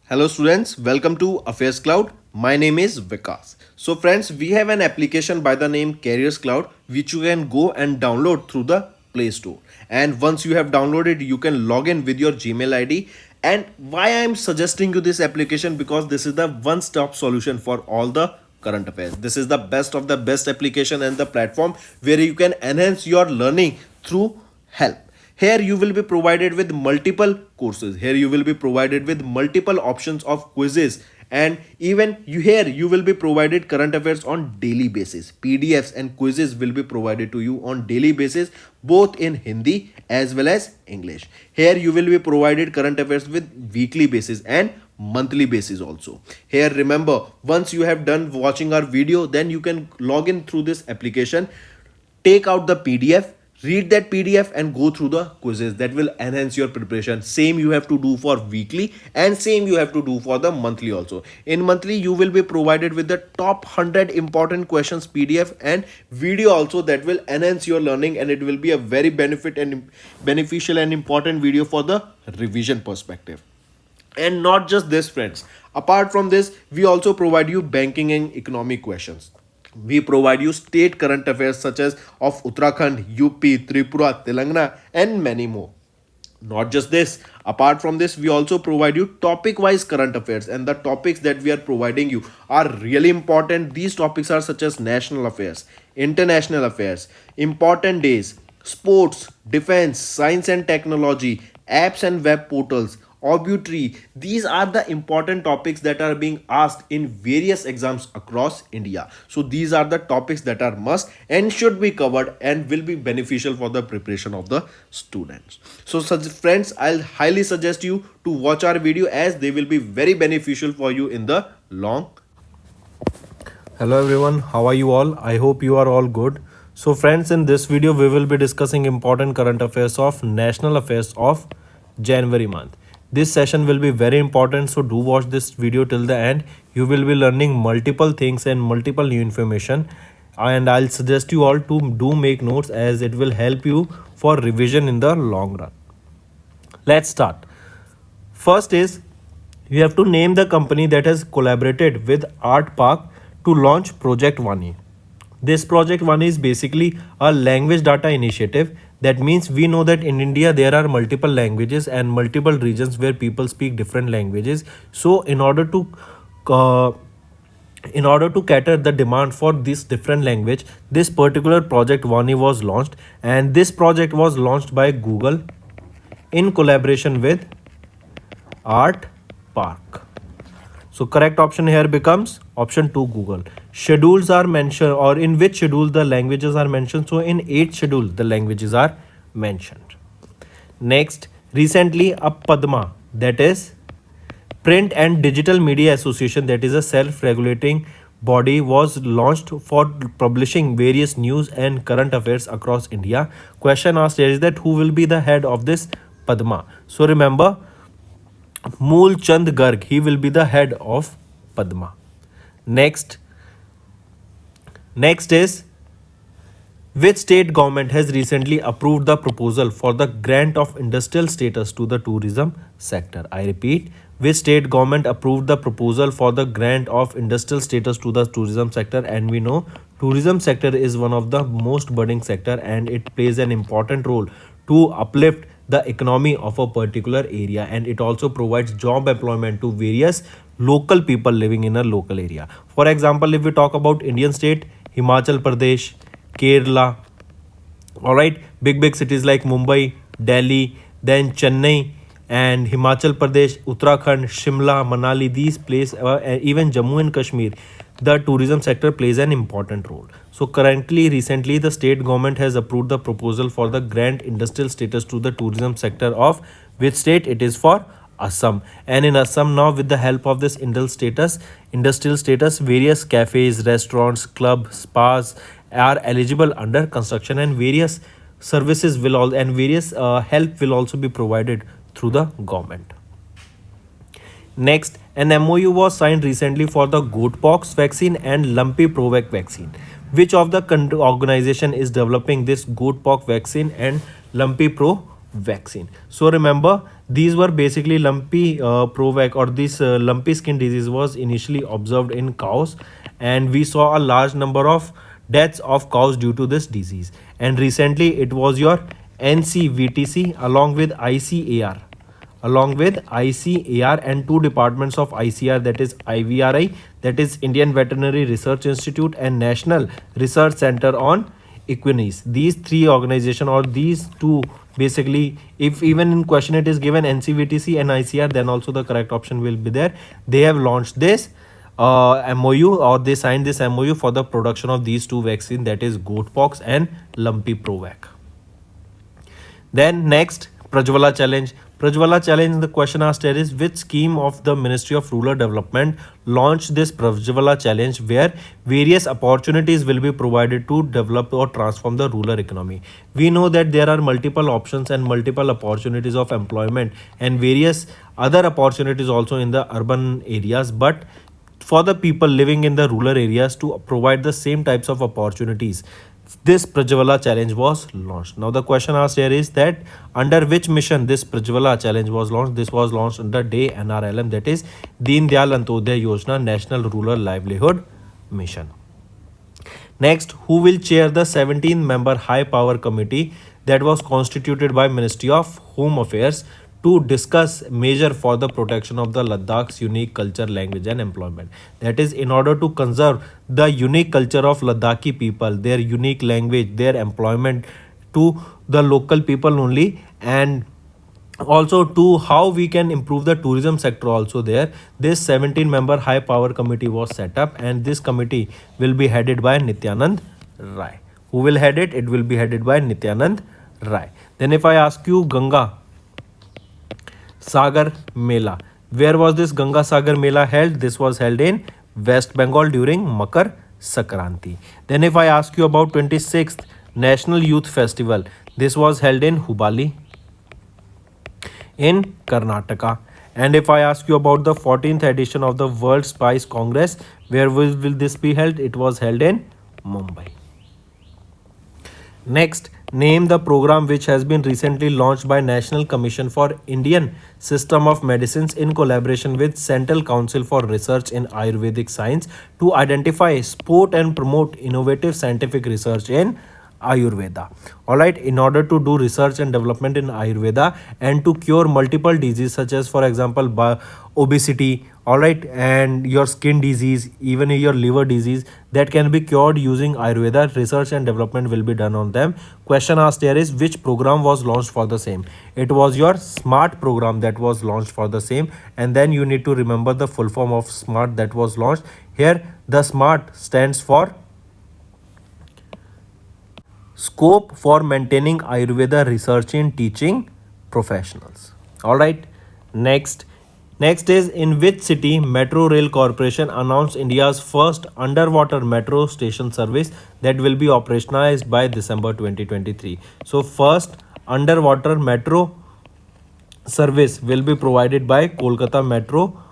Hello students, welcome to AffairsCloud. My name is Vikas. So friends, we have an application by the name CarriersCloud which you can go and download through the Play Store. And once you have downloaded, you can log in with your Gmail ID. And why I am suggesting you this application, because this is the one-stop solution for all the current affairs. This is the best of the best application and the platform where you can enhance your learning through help. Here you will be provided with multiple courses. Here you will be provided with multiple options of quizzes, and even you will be provided current affairs on daily basis. PDFs and quizzes will be provided to you on daily basis, both in Hindi as well as English. Here you will be provided current affairs with weekly basis and monthly basis also. Here remember, once you have done watching our video, then you can log in through this application, take out the PDF, read that PDF and go through the quizzes. That will enhance your preparation. Same you have to do for weekly and same you have to do for the monthly also. In monthly you will be provided with the top 100 important questions PDF and video also, that will enhance your learning, and it will be a very beneficial and important video for the revision perspective. And not just this friends, apart from this we also provide you banking and economic questions. We provide you state current affairs such as of Uttarakhand, UP, Tripura, Telangana, and many more. Not just this, apart from this, we also provide you topic wise current affairs, and the topics that we are providing you are really important. These topics are such as national affairs, international affairs, important days, sports, defense, science and technology, apps and web portals, obituary. These are the important topics that are being asked in various exams across India. So these are the topics that are must and should be covered and will be beneficial for the preparation of the students. So such friends, I'll highly suggest you to watch our video, as they will be very beneficial for you in the long. Hello everyone, how are you all? I hope you are all good. So friends, in this video we will be discussing important current affairs of national affairs of January month. This session will be very important, so do watch this video till the end. You will be learning multiple things and multiple new information, and I'll suggest you all to do make notes, as it will help you for revision in the long run. Let's start. First is, you have to name the company that has collaborated with Art Park to launch Project 1E. This Project 1 is basically a language data initiative. That means we know that in India there are multiple languages and multiple regions where people speak different languages. So in order to cater the demand for this different language, this particular Project 1E was launched, and this project was launched by Google in collaboration with Art Park. So correct option here becomes option 2, Google. Schedules are mentioned, or in which schedule the languages are mentioned. So in 8 schedules the languages are mentioned. Next, recently a Padma, that is Print and Digital Media Association, that is a self-regulating body, was launched for publishing various news and current affairs across India. Question asked here is that who will be the head of this Padma? So remember, Mool Chand Garg, he will be the head of Padma. Next is, which state government has recently approved the proposal for the grant of industrial status to the tourism sector? I repeat, which state government approved the proposal for the grant of industrial status to the tourism sector? And we know tourism sector is one of the most budding sector, and it plays an important role to uplift the economy of a particular area, and it also provides job employment to various local people living in a local area. For example, if we talk about Indian state, Himachal Pradesh, Kerala, all right, big cities like Mumbai, Delhi, then Chennai and Himachal Pradesh, Uttarakhand, Shimla, Manali, these places, even Jammu and Kashmir, the tourism sector plays an important role. So recently the state government has approved the proposal for the grant industrial status to the tourism sector of which state? It is for Assam. And in Assam now, with the help of this industrial status, various cafes, restaurants, clubs, spas are eligible under construction, and various services will all and various help will also be provided through the government. Next, an MOU was signed recently for the goatpox vaccine and lumpy provac vaccine. Which of the organization is developing this goatpox vaccine and lumpy pro vaccine? So remember, These were basically lumpy provac, or this lumpy skin disease was initially observed in cows, and we saw a large number of deaths of cows due to this disease. And recently it was your NCVTC along with ICAR and two departments of ICR, that is IVRI, that is Indian Veterinary Research Institute, and National Research Center on Equines. These three organization, or these two, basically, if even in question it is given NCVTC and ICR, then also the correct option will be there. They have launched this MOU, or they signed this MOU for the production of these two vaccines, that is goat pox and lumpy provac. Then next, Prajwala Challenge. Prajwala Challenge, the question asked here is, which scheme of the Ministry of Rural Development launched this Prajwala Challenge, where various opportunities will be provided to develop or transform the rural economy. We know that there are multiple options and multiple opportunities of employment and various other opportunities also in the urban areas, but for the people living in the rural areas to provide the same types of opportunities, this Prajwala Challenge was launched. Now the question asked here is that under which mission this Prajwala Challenge was launched? This was launched under DAY NRLM, that is Deen Dayal Antyodaya Yojana, National Rural Livelihood Mission. Next, who will chair the 17-member high power committee that was constituted by Ministry of Home Affairs to discuss measure for the protection of the Ladakh's unique culture, language and employment? That is, in order to conserve the unique culture of Ladakhi people, their unique language, their employment to the local people only, and also to how we can improve the tourism sector also there, this 17-member high power committee was set up, and this committee will be headed by Nityanand Rai. Who will head it? It will be headed by Nityanand Rai. Then if I ask you Ganga Sagar Mela, where was this Ganga Sagar Mela held? This was held in West Bengal during Makar Sankranti. Then if I ask you about 26th National Youth Festival, this was held in Hubali in Karnataka. And if I ask you about the 14th edition of the World Spice Congress, where will this be held? It was held in Mumbai. Next, name the program which has been recently launched by National Commission for Indian System of Medicines in collaboration with Central Council for Research in Ayurvedic Science to identify, support and promote innovative scientific research in Ayurveda. Alright, in order to do research and development in Ayurveda and to cure multiple diseases such as, for example, obesity, alright, and your skin disease, even your liver disease, that can be cured using Ayurveda. Research and development will be done on them. Question asked here is, which program was launched for the same? It was your SMART program that was launched for the same, and then you need to remember the full form of SMART that was launched. Here the SMART stands for Scope for Maintaining Ayurveda Research in Teaching Professionals. Alright, next is, in which city Metro Rail Corporation announced India's first underwater metro station service that will be operationalized by December 2023. So first underwater metro service will be provided by Kolkata Metro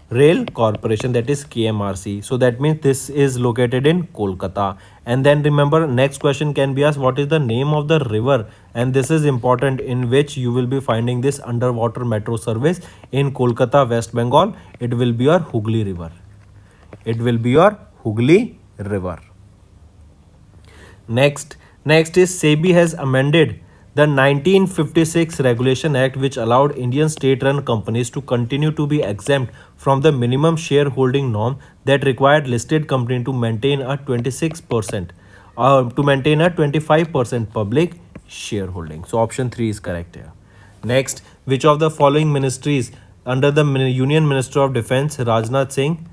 Rail Corporation, that is KMRC. So that means this is located in Kolkata. And then remember, next question can be asked, what is the name of the river? And this is important, in which you will be finding this underwater metro service in Kolkata, West Bengal. It will be your Hooghly River. It will be your Hooghly River. Next is SEBI has amended the 1956 Regulation Act, which allowed Indian state-run companies to continue to be exempt from the minimum shareholding norm that required listed company to maintain a 26% to maintain a 25% public shareholding. So option 3 is correct here. Next, which of the following ministries under the Union Minister of Defence, Rajnath Singh,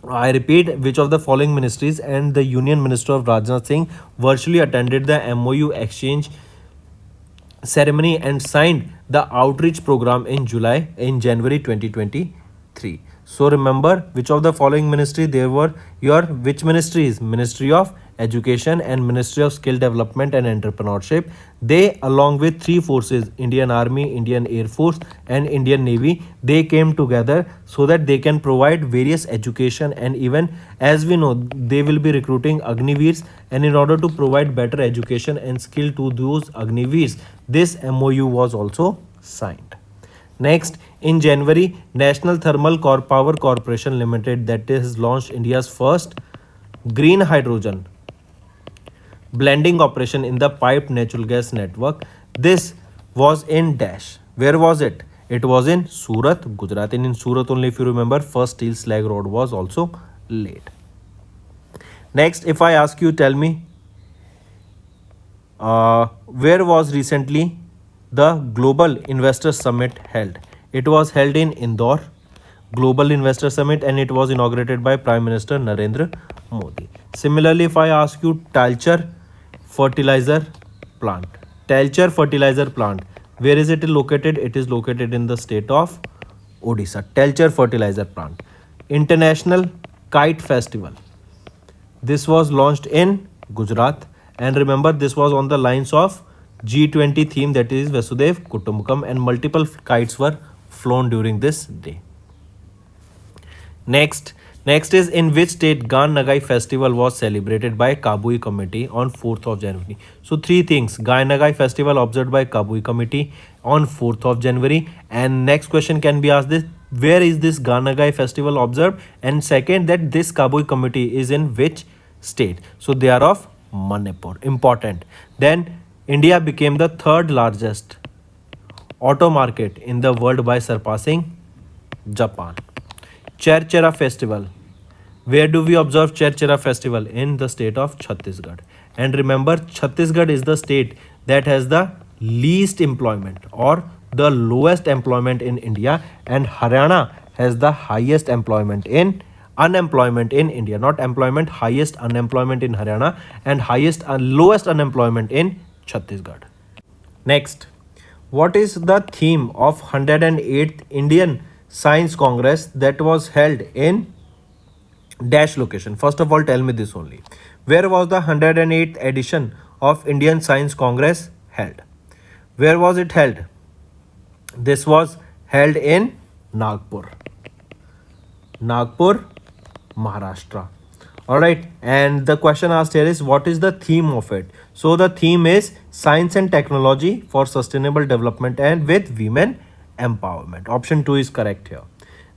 I repeat, which of the following ministries and the Union Minister of Rajnath Singh virtually attended the MOU exchange ceremony and signed the outreach program in January 2023. So remember, which of the following ministry there were your which ministries? Ministry of Education and Ministry of Skill Development and Entrepreneurship. They, along with three forces, Indian Army, Indian Air Force and Indian Navy, they came together so that they can provide various education, and even as we know, they will be recruiting Agniveers, and in order to provide better education and skill to those Agniveers, this MOU was also signed. Next, in January, National Thermal Power Corporation Limited, that is launched India's first green hydrogen blending operation in the piped natural gas network. This was in Dash. Where was it? It was in Surat, Gujarat. And in Surat only, if you remember, first steel slag road was also laid. Next, if I ask you, tell me, where was recently the Global Investor Summit held? It was held in Indore, Global Investor Summit, and it was inaugurated by Prime Minister Narendra Modi. Similarly, if I ask you, Talcher fertilizer plant. Talcher fertilizer plant. Where is it located? It is located in the state of Odisha. Talcher fertilizer plant. International Kite Festival. This was launched in Gujarat, and remember, this was on the lines of G20 theme, that is Vasudev Kutumbakam, and multiple kites were flown during this day. Next is, in which state Gan Nagai festival was celebrated by Kabui committee on 4th of January? So three things: Gan Nagai festival observed by Kabui committee on 4th of January, and next question can be asked this: where is this Gan Nagai festival observed? And second, that this Kabui committee is in which state? So they are of Manipur. Important. Then India became the third largest auto market in the world by surpassing Japan. Cherchera festival. Where do we observe Cherchera festival? In the state of Chhattisgarh. And remember, Chhattisgarh is the state that has the least employment or the lowest employment in India, and Haryana has the highest unemployment in India. Not employment, highest unemployment in Haryana, and highest lowest unemployment in Chhattisgarh. Next, what is the theme of 108th Indian Science Congress that was held in dash location? First of all, tell me this only. Where was the 108th edition of Indian Science Congress held? Where was it held? This was held in Nagpur. Nagpur, Maharashtra. Alright, and the question asked here is, what is the theme of it? So the theme is science and technology for sustainable development and with women empowerment. Option 2 is correct here.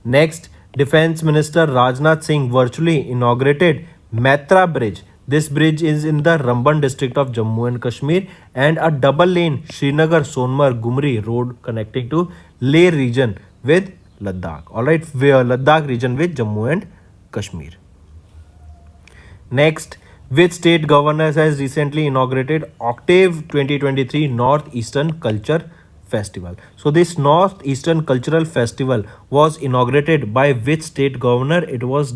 Next, Defense Minister Rajnath Singh virtually inaugurated Matra Bridge. This bridge is in the Ramban district of Jammu and Kashmir, and a double lane Srinagar Sonmarg Gumri road connecting to Leh region with Ladakh. Alright, Ladakh region with Jammu and Kashmir. Next, which state governor has recently inaugurated Octave 2023 Northeastern Culture Festival? So this Northeastern Cultural Festival was inaugurated by which state governor? It was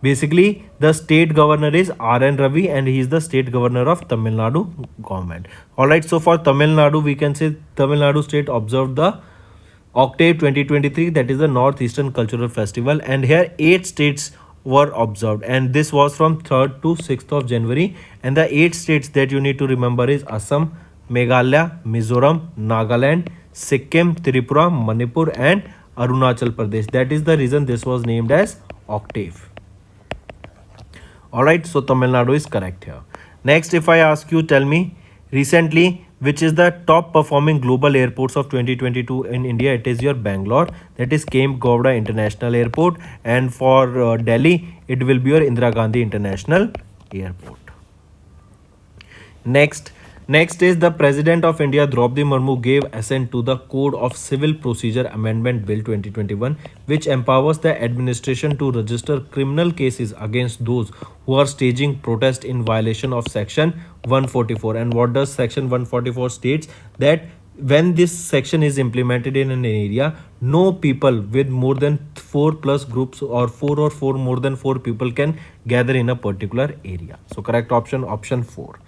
basically the state governor is R.N. Ravi, and he is the state governor of Tamil Nadu government. Alright, so for Tamil Nadu, we can say Tamil Nadu state observed the Octave 2023, that is the Northeastern Cultural Festival, and here 8 states were observed, and this was from 3rd to 6th of January, and the 8 states that you need to remember is Assam, Meghalaya, Mizoram, Nagaland, Sikkim, Tripura, Manipur, and Arunachal Pradesh. That is the reason this was named as Octave. Alright, so Tamil Nadu is correct here. Next, if I ask you, tell me, recently, which is the top performing global airports of 2022 in India? It is your Bangalore, that is Kemp Gowda International Airport, and for Delhi, it will be your Indira Gandhi International Airport. Next is the President of India Draupadi Murmu gave assent to the Code of Civil Procedure Amendment Bill 2021, which empowers the administration to register criminal cases against those who are staging protest in violation of Section 144. And what does Section 144 states? That when this section is implemented in an area, no people with more than 4 plus groups or 4 more than 4 people can gather in a particular area. So correct option 4.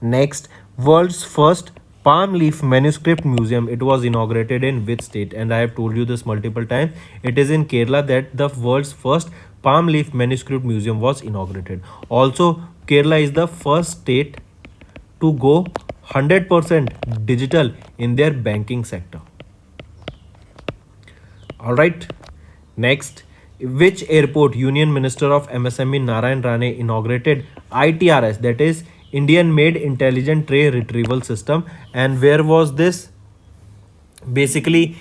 Next, world's first palm leaf manuscript museum. It was inaugurated in which state? And I have told you this multiple times. It is in Kerala that the world's first palm leaf manuscript museum was inaugurated. Also, Kerala is the first state to go 100% digital in their banking sector. Alright. Next, which airport Union Minister of MSME Narayan Rane inaugurated ITRS, that is Indian Made Intelligent Tray Retrieval System, and where was this? Basically,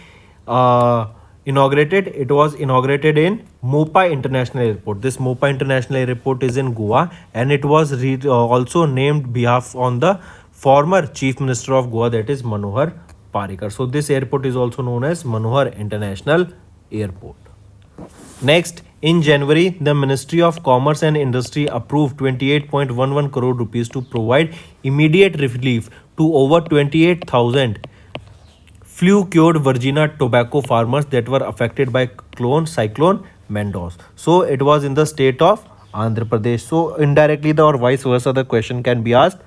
inaugurated? It was inaugurated in Mopai International Airport. This Mopai International Airport is in Goa, and it was also named behalf on the former Chief Minister of Goa, that is Manohar Parrikar. So this airport is also known as Manohar International Airport. Next, in January, the Ministry of Commerce and Industry approved 28.11 crore rupees to provide immediate relief to over 28,000 flu-cured Virginia tobacco farmers that were affected by cyclone Mendos. So it was in the state of Andhra Pradesh. So indirectly, or vice versa, the question can be asked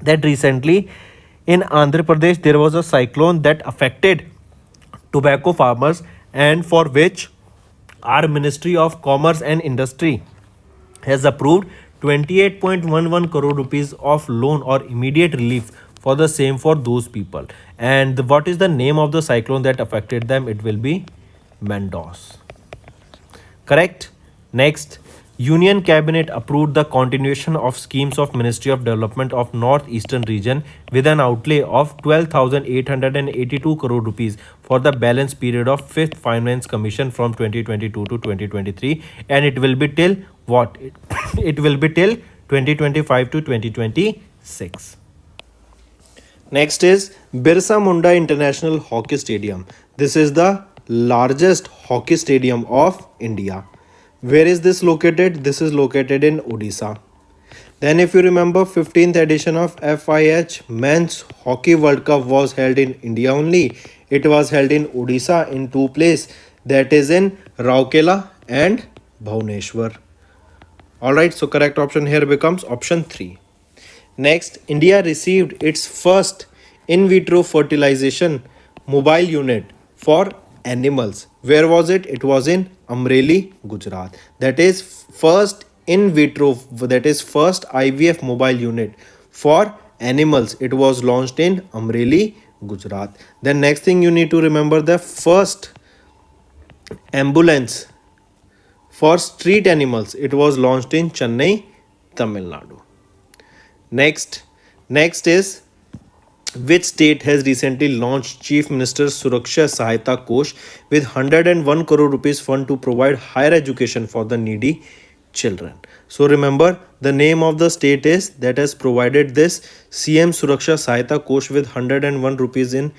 that recently in Andhra Pradesh there was a cyclone that affected tobacco farmers, and for which our Ministry of Commerce and Industry has approved 28.11 crore rupees of loan or immediate relief for the same for those people. And what is the name of the cyclone that affected them? It will be Mendos. Correct. Next, Union Cabinet approved the continuation of schemes of Ministry of Development of Northeastern Region with an outlay of 12,882 crore rupees for the balance period of 5th Finance Commission from 2022 to 2023, and it will be till what? It will be till 2025 to 2026. Next is Birsa Munda International Hockey Stadium. This is the largest hockey stadium of India. Where is this located? This is located in Odisha. Then if you remember, 15th edition of FIH Men's Hockey World Cup was held in India only. It was held in Odisha in two places, that is in Raukela and Bhubaneswar. Alright, so correct option here becomes option 3. Next, India received its first in vitro fertilization mobile unit for animals. Where was it? It was in Amreli, Gujarat. That is first in vitro, that is first IVF mobile unit for animals. It was launched in Amreli, Gujarat. Then next thing you need to remember, the first ambulance for street animals. It was launched in Chennai, Tamil Nadu. Next is, which state has recently launched Chief Minister's Suraksha Sahayata Kosh with 101 crore rupees fund to provide higher education for the needy children? So remember, the name of the state is that has provided this CM Suraksha Sahayata Kosh with 101 rupees in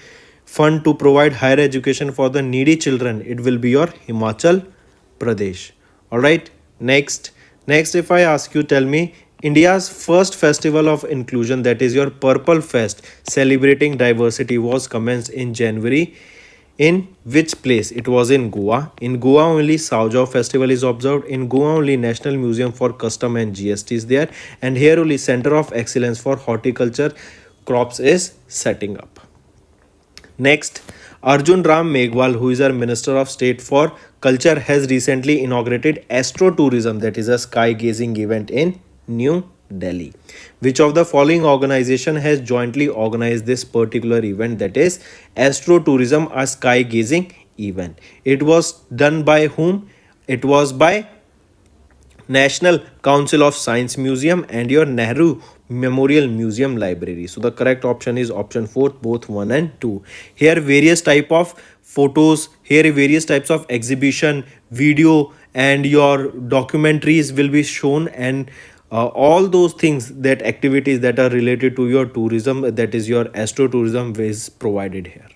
fund to provide higher education for the needy children. It will be your Himachal Pradesh. Alright, next if I ask you, tell me India's first festival of inclusion, that is your Purple Fest, celebrating diversity, was commenced in January. In which place? It was in Goa. In Goa only Saujao festival is observed. In Goa only National Museum for Custom and GST is there. And here only Center of Excellence for Horticulture Crops is setting up. Next, Arjun Ram Meghwal, who is our Minister of State for Culture, has recently inaugurated Astro Tourism, that is a sky gazing event in New Delhi. Which of the following organization has jointly organized this particular event, that is Astro Tourism, a sky gazing event? It was done by whom? It was by National Council of Science Museum and your Nehru Memorial Museum Library. So the correct option is option 4, both 1 and 2. Here various type of photos, here various types of exhibition, video and your documentaries will be shown, and all those things, that activities that are related to your tourism, that is your astrotourism, is provided here.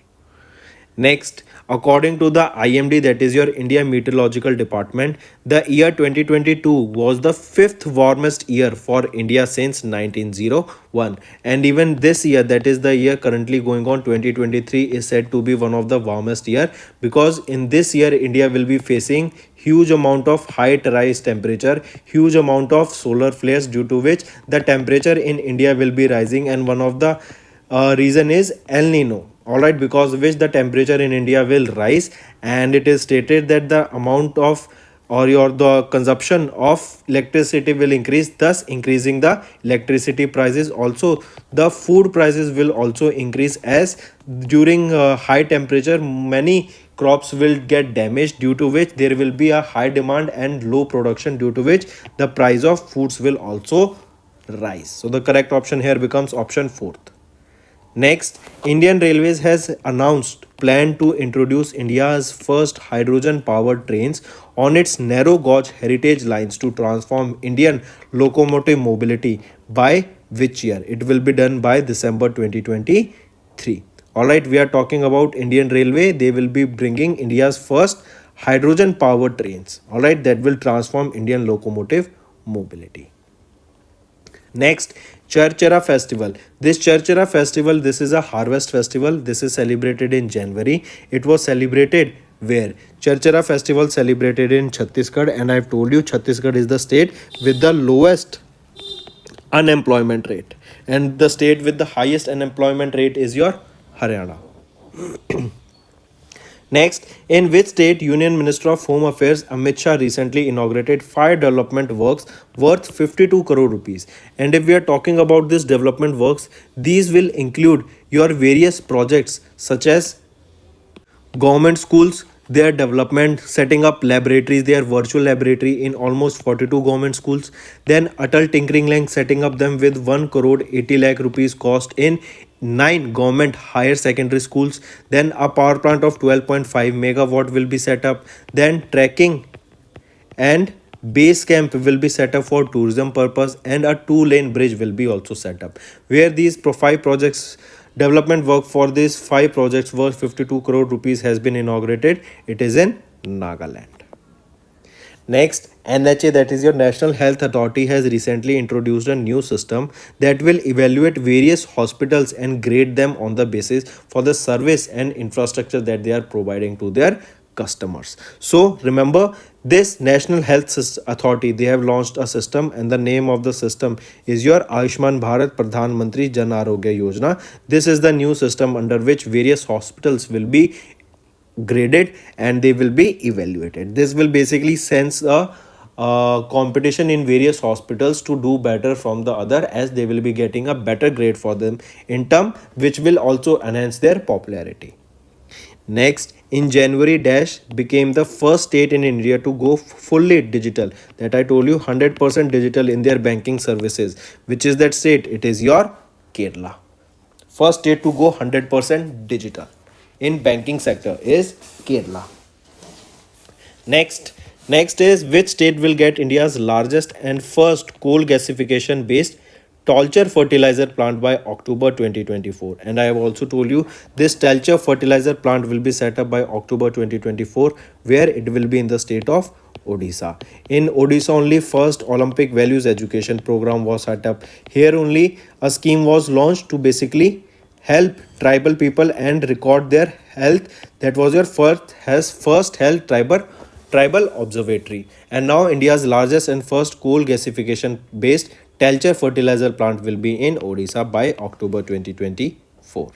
Next, according to the IMD, that is your India Meteorological Department, the year 2022 was the 5th warmest year for India since 1901. And even this year, that is the year currently going on, 2023, is said to be one of the warmest year, because in this year India will be facing huge amount of high rise temperature, huge amount of solar flares, due to which the temperature in India will be rising, and one of the reason is El Nino. Alright, because of which the temperature in India will rise, and it is stated that the amount of the consumption of electricity will increase, thus increasing the electricity prices. Also the food prices will also increase, as during high temperature many crops will get damaged, due to which there will be a high demand and low production, due to which the price of foods will also rise. So the correct option here becomes option 4th. Next, Indian Railways has announced planned to introduce India's first hydrogen powered trains on its narrow gauge heritage lines to transform Indian locomotive mobility by which year? It will be done by December 2023. Alright, we are talking about Indian Railway. They will be bringing India's first hydrogen powered trains. Alright, that will transform Indian locomotive mobility. Next, Charchara festival. This Charchara festival, this is a harvest festival. This is celebrated in January. It was celebrated where? Charchara festival celebrated in Chhattisgarh, and I've told you Chhattisgarh is the state with the lowest unemployment rate, and the state with the highest unemployment rate is your Haryana. Next, in which state Union Minister of Home Affairs Amit Shah recently inaugurated 5 development works worth 52 crore rupees? And if we are talking about this development works, these will include your various projects such as government schools, their development, setting up laboratories, their virtual laboratory in almost 42 government schools. Then Atal Tinkering Lab, setting up them with 1 crore 80 lakh rupees cost in 9 government higher secondary schools. Then a power plant of 12.5 megawatt will be set up. Then tracking and base camp will be set up for tourism purpose, and a 2-lane bridge will be also set up. Where these 5 projects development work for these 5 projects worth 52 crore rupees has been inaugurated, it is in Nagaland. Next, NHA, that is your National Health Authority, has recently introduced a new system that will evaluate various hospitals and grade them on the basis for the service and infrastructure that they are providing to their customers. So remember, this National Health Authority, they have launched a system, and the name of the system is your Ayushman Bharat Pradhan Mantri Jan Arogya Yojana. This is the new system under which various hospitals will be graded and they will be evaluated. This will basically sense a competition in various hospitals to do better from the other, as they will be getting a better grade for them in term, which will also enhance their popularity. Next, in January, Dash became the first state in India to go fully digital. That I told you, 100% digital in their banking services. Which is that state? It is your Kerala. First state to go 100% digital in banking sector is Kerala. Next is which state will get India's largest and first coal gasification based Talcher fertilizer plant by October 2024. And I have also told you this Talcher fertilizer plant will be set up by October 2024, where it will be in the state of Odisha. In Odisha only, first Olympic values education program was set up. Here only a scheme was launched to basically help tribal people and record their health. That was your first health tribal observatory. And now India's largest and first coal gasification based Talcher fertilizer plant will be in Odisha by October 2024.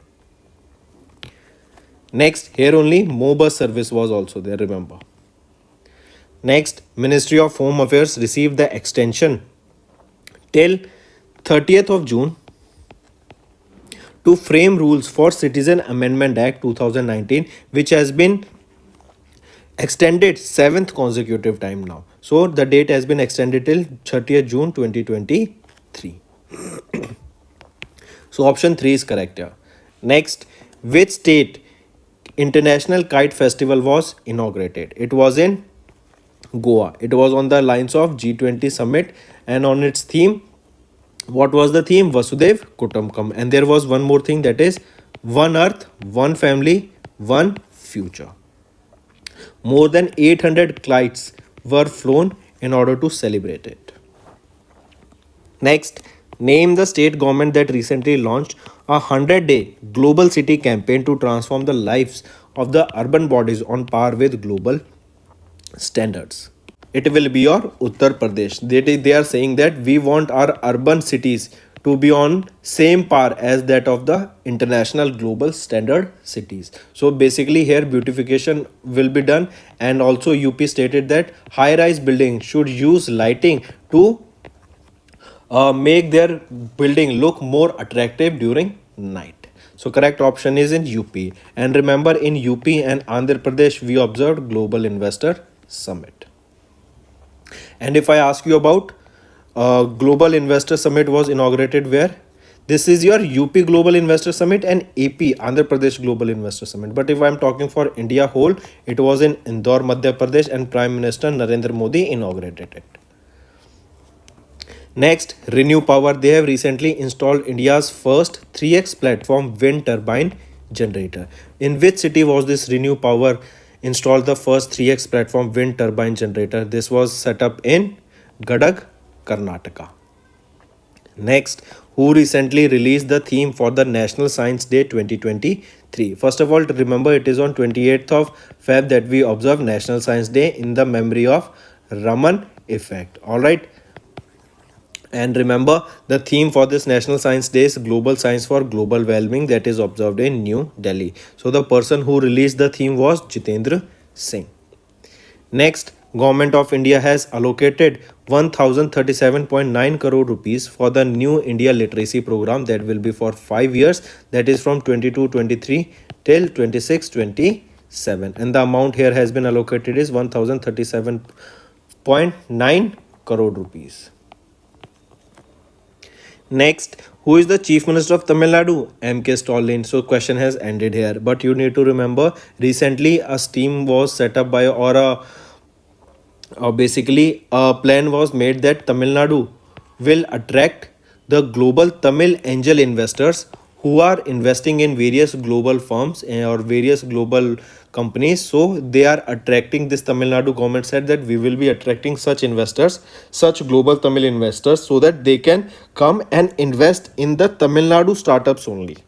Next, here only Mobus service was also there, remember. Next, Ministry of Home Affairs received the extension till 30th of June to frame rules for Citizen Amendment Act 2019, which has been extended 7th consecutive time now. So the date has been extended till 30th June 2023. So option 3 is correct here. Next, which state International Kite Festival was inaugurated? It was in Goa. It was on the lines of G20 summit, and on its theme, what was the theme? Vasudev Kutumbakam. And there was one more thing, that is one earth, one family, one future. More than 800 kites were flown in order to celebrate it. Next, name the state government that recently launched a 100-day global city campaign to transform the lives of the urban bodies on par with global standards. It will be your Uttar Pradesh. They are saying that we want our urban cities to be on same par as that of the international global standard cities. So basically here beautification will be done, and also UP stated that high-rise buildings should use lighting to make their building look more attractive during night. So correct option is in UP. And remember, in UP and Andhra Pradesh we observed Global Investor Summit. And if I ask you about Global Investor Summit was inaugurated where? This is your UP Global Investor Summit and AP Andhra Pradesh Global Investor Summit. But if I'm talking for India whole, it was in Indore, Madhya Pradesh, and Prime Minister Narendra Modi inaugurated it. Next, Renew Power. They have recently installed India's first 3x platform wind turbine generator. In which city was this Renew Power installed the first 3x platform wind turbine generator? This was set up in Gadag, Karnataka. Next, who recently released the theme for the National Science Day 2023? First of all, to remember it is on 28th of Feb that we observe National Science Day in the memory of Raman effect. All right. And remember, the theme for this National Science Day is Global Science for Global Well-being, that is observed in New Delhi. So the person who released the theme was Jitendra Singh. Next, Government of India has allocated 1037.9 crore rupees for the New India Literacy Program that will be for 5 years, that is from 22-23 till 26-27, and the amount here has been allocated is 1037.9 crore rupees. Next, who is the Chief Minister of Tamil Nadu? MK Stalin. So question has ended here. But you need to remember, recently a scheme was set up by basically a plan was made that Tamil Nadu will attract the global Tamil angel investors who are investing in various global firms or various global companies. So they are attracting, this Tamil Nadu government said that we will be attracting such investors, such global Tamil investors, so that they can come and invest in the Tamil Nadu startups only.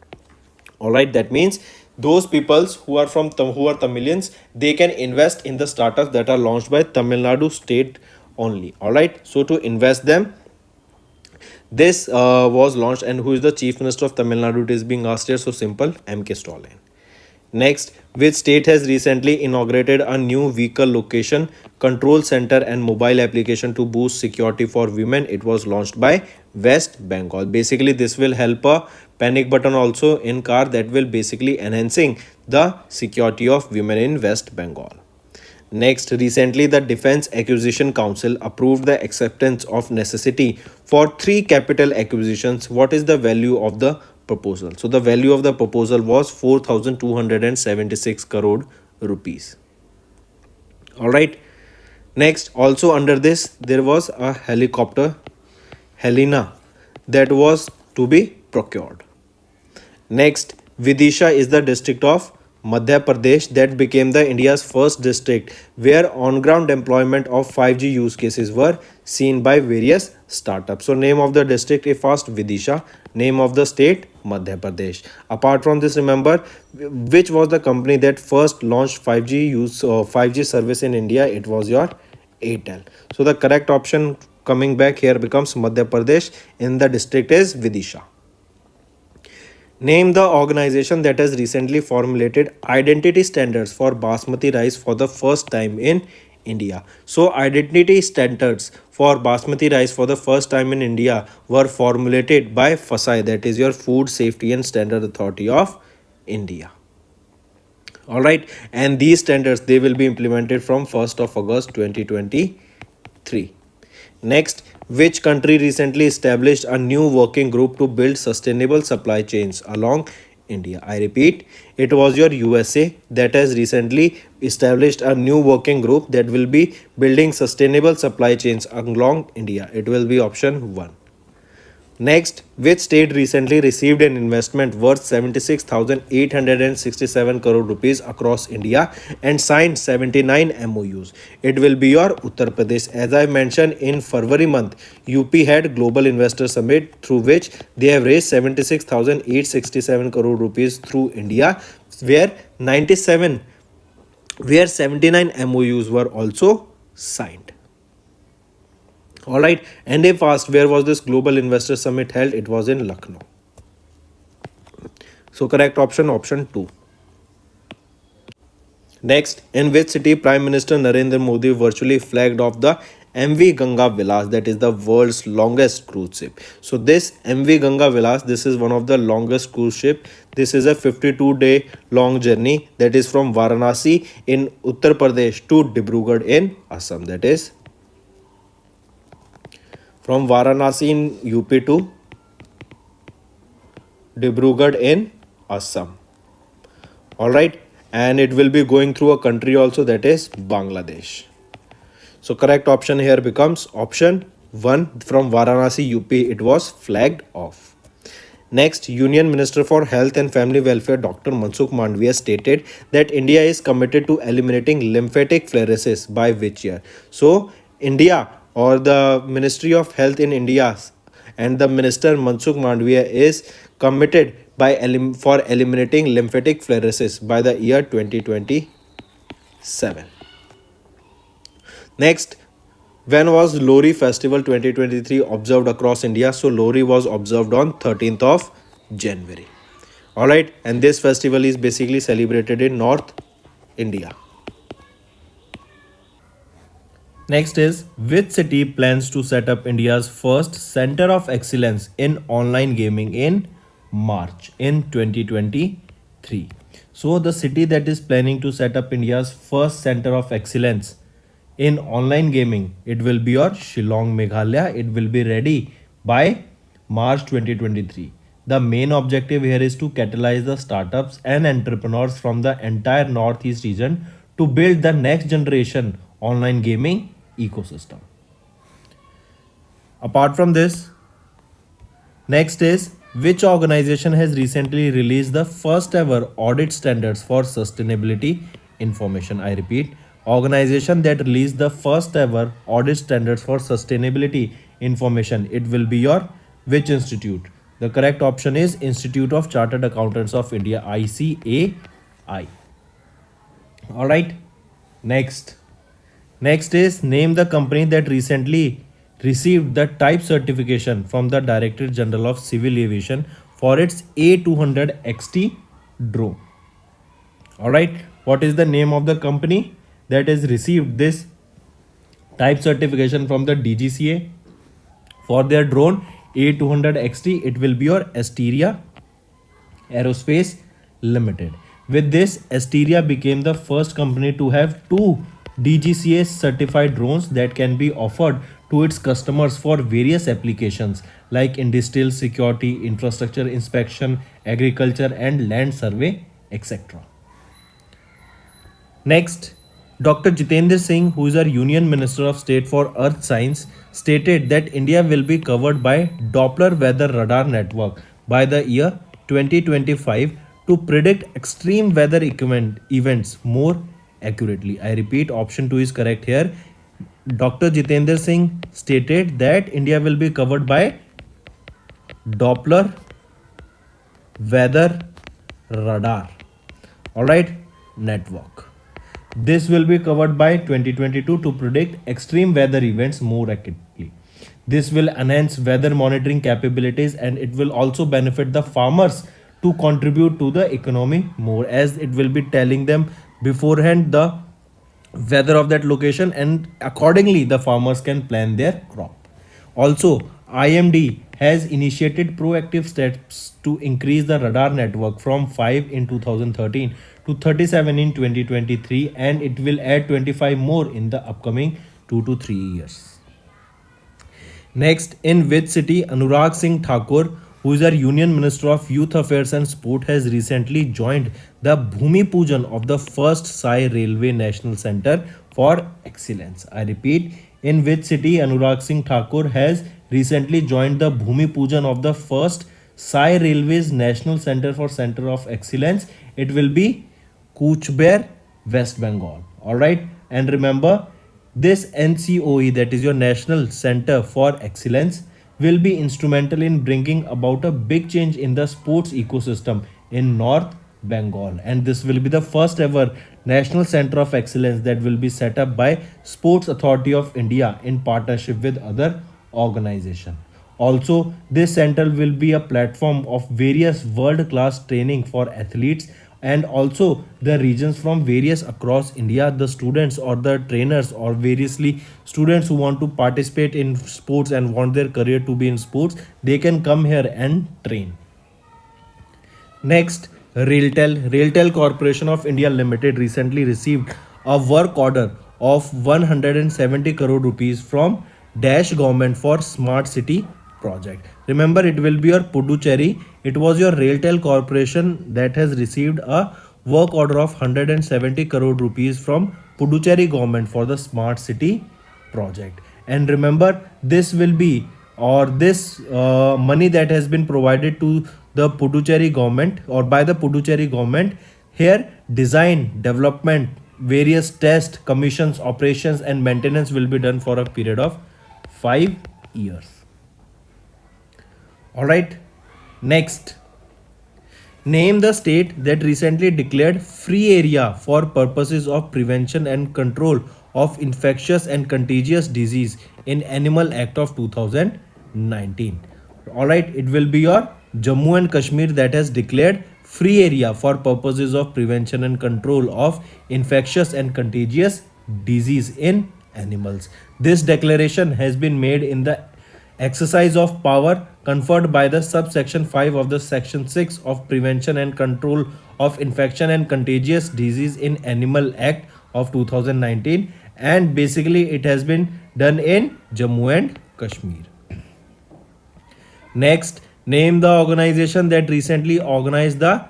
All right, that means those peoples who are who are Tamilians, they can invest in the startups that are launched by Tamil Nadu state only. All right, so to invest them, this was launched. And who is the Chief Minister of Tamil Nadu? It is being asked here. So simple, MK Stalin. Next, which state has recently inaugurated a new vehicle location control center and mobile application to boost security for women? It was launched by West Bengal. Basically, this will help a panic button also in car, that will basically enhancing the security of women in West Bengal. Next, recently the Defense Acquisition Council approved the acceptance of necessity for 3 capital acquisitions. What is the value of the proposal? So the value of the proposal was 4,276 crore rupees. All right. Next, also under this, there was a helicopter, Helena, that was to be procured. Next, Vidisha is the district of Madhya Pradesh that became the India's first district where on-ground deployment of 5G use cases were seen by various startups. So name of the district is first Vidisha, name of the state Madhya Pradesh. Apart from this, remember which was the company that first launched 5G service in India? It was your Airtel. So the correct option coming back here becomes Madhya Pradesh, in the district is Vidisha. Name the organization that has recently formulated identity standards for basmati rice for the first time in India. So identity standards for basmati rice for the first time in India were formulated by FSSAI, that is your Food Safety and Standard Authority of India. All right, and these standards, they will be implemented from 1st of August 2023. Next, which country recently established a new working group to build sustainable supply chains along India? I repeat, it was your USA that has recently established a new working group that will be building sustainable supply chains along India. It will be option 1. Next, which state recently received an investment worth 76,867 crore rupees across India and signed 79 MOUs? It will be your Uttar Pradesh. As I mentioned, in February month, UP had Global Investor Summit, through which they have raised 76,867 crore rupees through India, where 79 MOUs were also signed. All right, and if asked where was this Global Investor Summit held, it was in Lucknow. So correct option, option 2. Next, in which city Prime Minister Narendra Modi virtually flagged off the MV Ganga Vilas, that is the world's longest cruise ship? So this MV Ganga Vilas, this is one of the longest cruise ship. This is a 52-day long journey that is from Varanasi in Uttar Pradesh to Dibrugarh in Assam. That is from Varanasi in UP to Dibrugarh in Assam. All right, and it will be going through a country also, that is Bangladesh. So correct option here becomes option 1 from Varanasi, UP. It was flagged off. Next, Union Minister for Health and Family Welfare Dr. Mansukh Mandviya stated that India is committed to eliminating lymphatic filariasis by which year? So, India or the Ministry of Health in India and the Minister Mansukh Mandviya is committed for eliminating lymphatic filariasis by the year 2027. Next, when was Lori Festival 2023 observed across India? So Lori was observed on 13th of January. Alright, and this festival is basically celebrated in North India. Next is, which city plans to set up India's first center of excellence in online gaming in March in 2023? So the city that is planning to set up India's first center of excellence in online gaming, it will be your Shillong, Meghalaya. It will be ready by March 2023. The main objective here is to catalyze the startups and entrepreneurs from the entire Northeast region to build the next generation online gaming ecosystem. Apart from this, next is, which organization has recently released the first ever audit standards for sustainability information? I repeat, organization that released the first ever audit standards for sustainability information. It will be your which institute? The correct option is Institute of Chartered Accountants of India, ICAI. All right. Next is, name the company that recently received the type certification from the Directorate General of Civil Aviation for its A200 XT drone. All right. What is the name of the company that has received this type certification from the DGCA for their drone A200 XT? It will be your Asteria Aerospace Limited. With this, Asteria became the first company to have two DGCA certified drones that can be offered to its customers for various applications like industrial security, infrastructure inspection, agriculture and land survey, etc. Next, Dr. Jitendra Singh, who is our Union Minister of State for Earth Science, stated that India will be covered by Doppler weather radar network by the year 2025 to predict extreme weather events more accurately. I repeat, option 2 is correct here. Dr. Jitendra Singh stated that India will be covered by Doppler weather radar, all right, network. This will be covered by 2022 to predict extreme weather events more accurately. This will enhance weather monitoring capabilities and it will also benefit the farmers to contribute to the economy more, as it will be telling them beforehand the weather of that location, and accordingly the farmers can plan their crop. Also, IMD has initiated proactive steps to increase the radar network from 5 in 2013 to 37 in 2023, and it will add 25 more in the upcoming 2 to 3 years. Next, in which city Anurag Singh Thakur, who is our Union Minister of Youth Affairs and Sport, has recently joined the Bhumi Pujan of the first Sai Railway National Center for Excellence? I repeat, in which city Anurag Singh Thakur has recently joined the Bhumi Pujan of the first Sai Railways National Center of Excellence? It will be Kuchbehar, West Bengal. Alright, and remember, this NCOE, that is your National Center for Excellence, will be instrumental in bringing about a big change in the sports ecosystem in North Bengal, and this will be the first ever National Center of Excellence that will be set up by Sports Authority of India in partnership with other organizations. Also, this center will be a platform of various world-class training for athletes and also the regions from various across India. The students or the trainers or variously students who want to participate in sports and want their career to be in sports, they can come here and train. Next, Railtel Corporation of India Limited recently received a work order of 170 crore rupees from Dash government for smart city project. Remember, it will be your Puducherry. It was your Railtel Corporation that has received a work order of 170 crore rupees from Puducherry government for the smart city project. And remember, this will be, or this money that has been provided to the Puducherry government or by the Puducherry government, here design, development, various tests, commissions, operations and maintenance will be done for a period of 5 years. All right. Next, name the state that recently declared free area for purposes of prevention and control of infectious and contagious disease in Animal Act of 2019. All right, it will be your Jammu and Kashmir that has declared free area for purposes of prevention and control of infectious and contagious disease in animals. This declaration has been made in the exercise of power conferred by the subsection 5 of the section 6 of prevention and control of infection and contagious disease in animal act of 2019, and basically it has been done in Jammu and Kashmir. Next, name the organization that recently organized the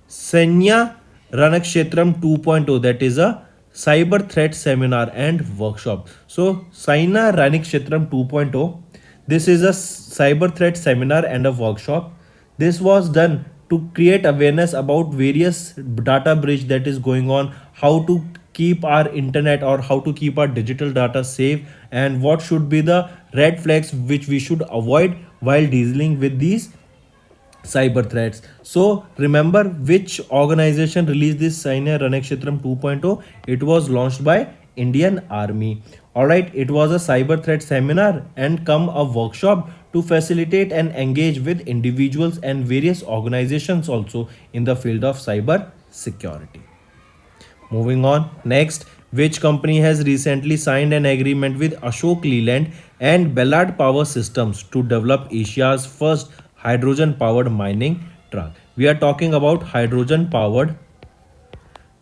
Sanya Ranakshetram 2.0, that is a cyber threat seminar and workshop. So, Saina Ranakshetram 2.0, this is a cyber threat seminar and a workshop. This was done to create awareness about various data breach that is going on, how to keep our internet or how to keep our digital data safe, and what should be the red flags which we should avoid while dealing with these cyber threats. So remember which organization released this Sainya Ranakshetram 2.0. It was launched by Indian Army. Alright, it was a cyber threat seminar and come a workshop to facilitate and engage with individuals and various organizations also in the field of cyber security. Moving on, next, which company has recently signed an agreement with Ashok Leyland and Ballard Power Systems to develop Asia's first hydrogen powered mining truck? We are talking about hydrogen powered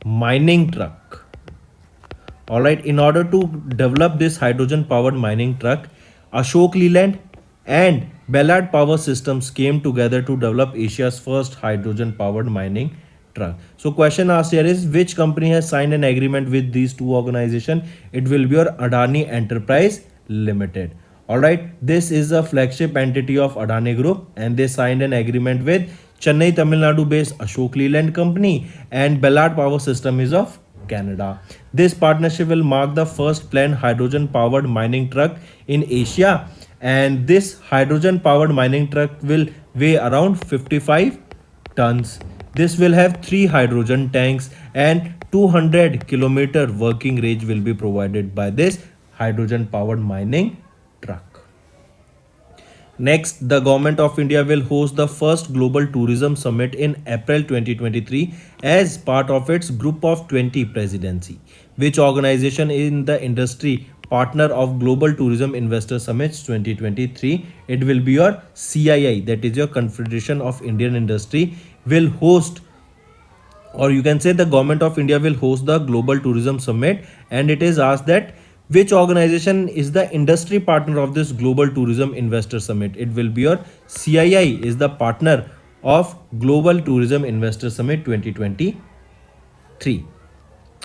mining truck. All right, in order to develop this hydrogen powered mining truck, Ashok Leyland and Ballard Power Systems came together to develop Asia's first hydrogen powered mining truck. So question asked here is which company has signed an agreement with these two organizations? It will be your Adani Enterprise Limited. All right, this is a flagship entity of Adani Group and they signed an agreement with Chennai, Tamil Nadu based Ashok Leyland Company, and Ballard Power System is of Canada. This partnership will mark the first planned hydrogen powered mining truck in Asia, and this hydrogen powered mining truck will weigh around 55 tons. This will have 3 hydrogen tanks and 200-kilometer working range will be provided by this hydrogen powered mining truck. Next, the Government of India will host the first Global Tourism Summit in April 2023 as part of its Group of 20 presidency. Which organization in the industry partner of Global Tourism Investor Summits 2023? It will be your CII, that is your Confederation of Indian Industry, will host, or you can say the Government of India will host the Global Tourism Summit, and it is asked that which organization is the industry partner of this Global Tourism Investor Summit? It will be your CII is the partner of Global Tourism Investor Summit 2023.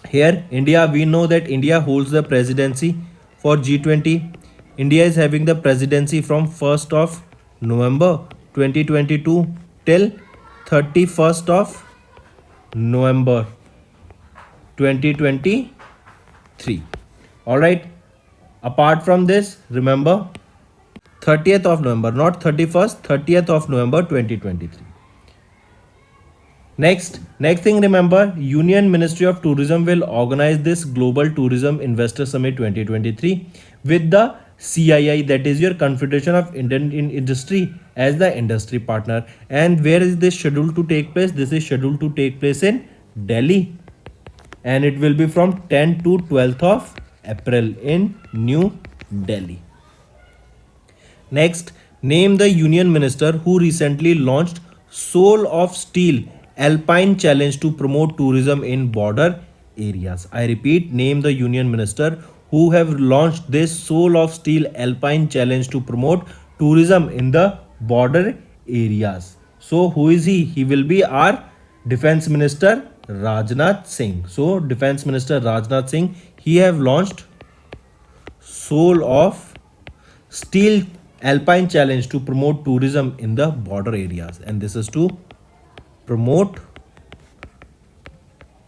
Here, India, we know that India holds the presidency for G20. India is having the presidency from 1st of November 2022 till 31st of November 2023. All right. Apart from this, remember 30th of November, not 31st, 30th of November 2023. Next thing, remember, Union Ministry of Tourism will organize this Global Tourism Investor Summit 2023 with the CII, that is your Confederation of Indian Industry, as the industry partner. And where is this scheduled to take place? This is scheduled to take place in Delhi, and it will be from 10th to 12th of April in New Delhi. Next, name the Union Minister who recently launched Soul of Steel Alpine Challenge to promote tourism in border areas. I repeat, name the Union Minister who have launched this Soul of Steel Alpine Challenge to promote tourism in the border areas. So who is he? He will be our defense minister Rajnath Singh. So defense minister Rajnath Singh, he have launched Soul of Steel Alpine Challenge to promote tourism in the border areas, and this is to promote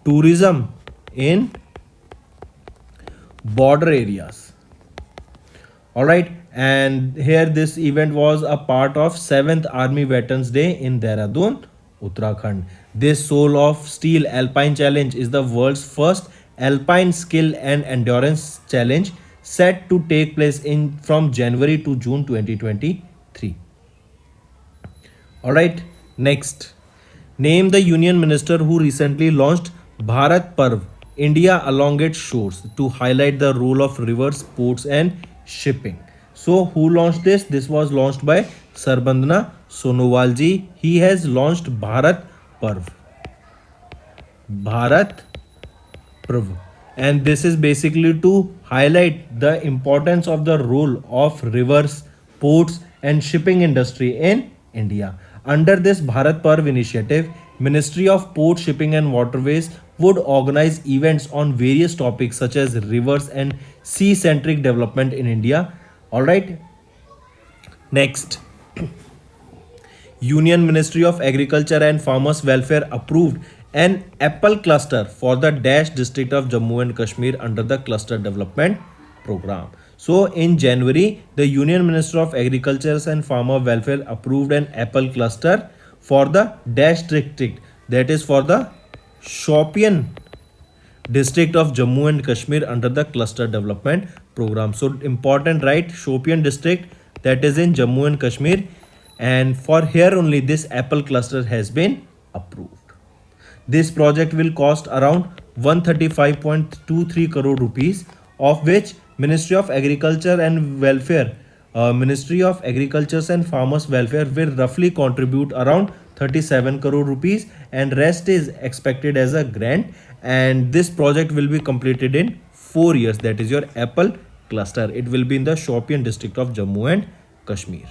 tourism in border areas. All right, and here this event was a part of 7th Army Veterans Day in Dehradun, Uttarakhand. This Soul of Steel Alpine Challenge is the world's first alpine skill and endurance challenge, set to take place in from January to June 2023. All right, next. Name the union minister who recently launched Bharat Parv, India along its shores, to highlight the role of rivers, ports, and shipping. So, who launched this? This was launched by Sarbandana Sonowal ji. He has launched Bharat Parv. Bharat Prabhu. And this is basically to highlight the importance of the role of rivers, ports, and shipping industry in India. Under this Bharat Parv initiative, Ministry of Port, Shipping and Waterways would organize events on various topics such as rivers and sea-centric development in India. All right. Next, Union Ministry of Agriculture and Farmers Welfare approved an apple cluster for the Dash district of Jammu and Kashmir under the Cluster Development Program. So, in January, the Union Minister of Agriculture and Farmer Welfare approved an apple cluster for the Dash district, that is for the Shopian district of Jammu and Kashmir under the Cluster Development Program. So, important, right? Shopian district, that is in Jammu and Kashmir, and for here only this apple cluster has been approved. This project will cost around 135.23 crore rupees, of which Ministry of Agriculture and Welfare, Ministry of Agriculture and Farmers Welfare will roughly contribute around 37 crore rupees, and rest is expected as a grant, and this project will be completed in 4 years. That is your apple cluster. It will be in the Shopian district of Jammu and Kashmir.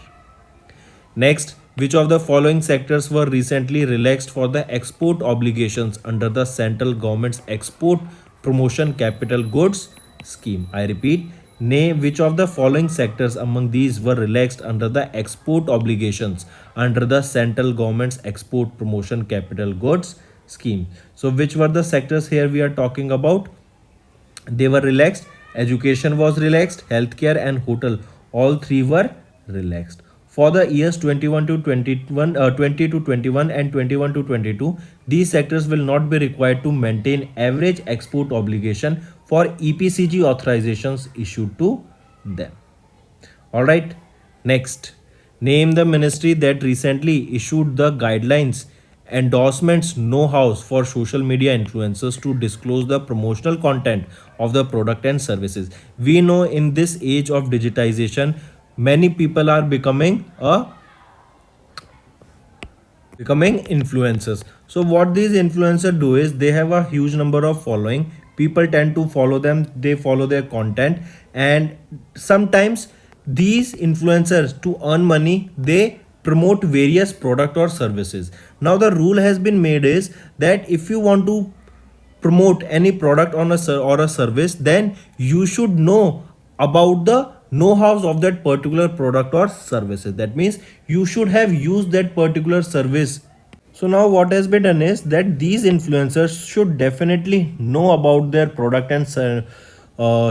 Next, which of the following sectors were recently relaxed for the export obligations under the central government's Export Promotion Capital Goods Scheme? I repeat, name which of the following sectors among these were relaxed under the export obligations under the central government's Export Promotion Capital Goods Scheme. So, which were the sectors here we are talking about? They were relaxed. Education was relaxed, healthcare and hotel, all three were relaxed. For the years 21 to 21, 20 to 21 and 21 to 22, these sectors will not be required to maintain average export obligation for EPCG authorizations issued to them. Alright, next, name the ministry that recently issued the guidelines, endorsements, know-hows for social media influencers to disclose the promotional content of the product and services. We know in this age of digitization, many people are becoming influencers. So what these influencers do is they have a huge number of following. People tend to follow them, they follow their content, and sometimes these influencers, to earn money, they promote various product or services. Now the rule has been made is that if you want to promote any product on or a service, then you should know about the know-hows of that particular product or services. That means you should have used that particular service. So now what has been done is that these influencers should definitely know about their product and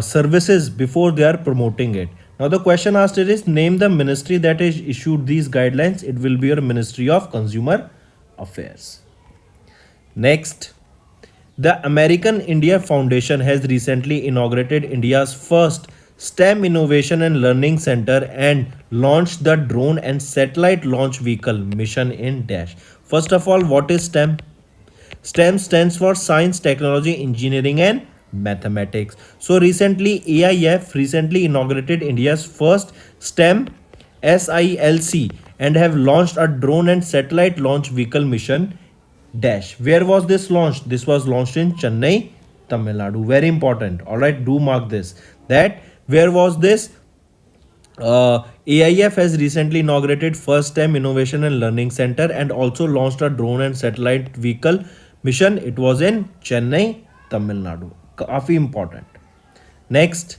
services before they are promoting it. Now the question asked is, name the ministry that has issued these guidelines. It will be your Ministry of Consumer Affairs. Next, the American India Foundation has recently inaugurated India's first STEM Innovation and Learning Center and launched the drone and satellite launch vehicle mission in Dash. First of all, what is STEM? STEM stands for Science, Technology, Engineering and Mathematics. So recently AIF recently inaugurated India's first STEM SILC and have launched a drone and satellite launch vehicle mission Dash. Where was this launched? This was launched in Chennai, Tamil Nadu. Very important. All right, do mark this. That where was this AIF has recently inaugurated first time innovation and learning center and also launched a drone and satellite vehicle mission. It was in Chennai, Tamil Nadu. Kafi important. Next,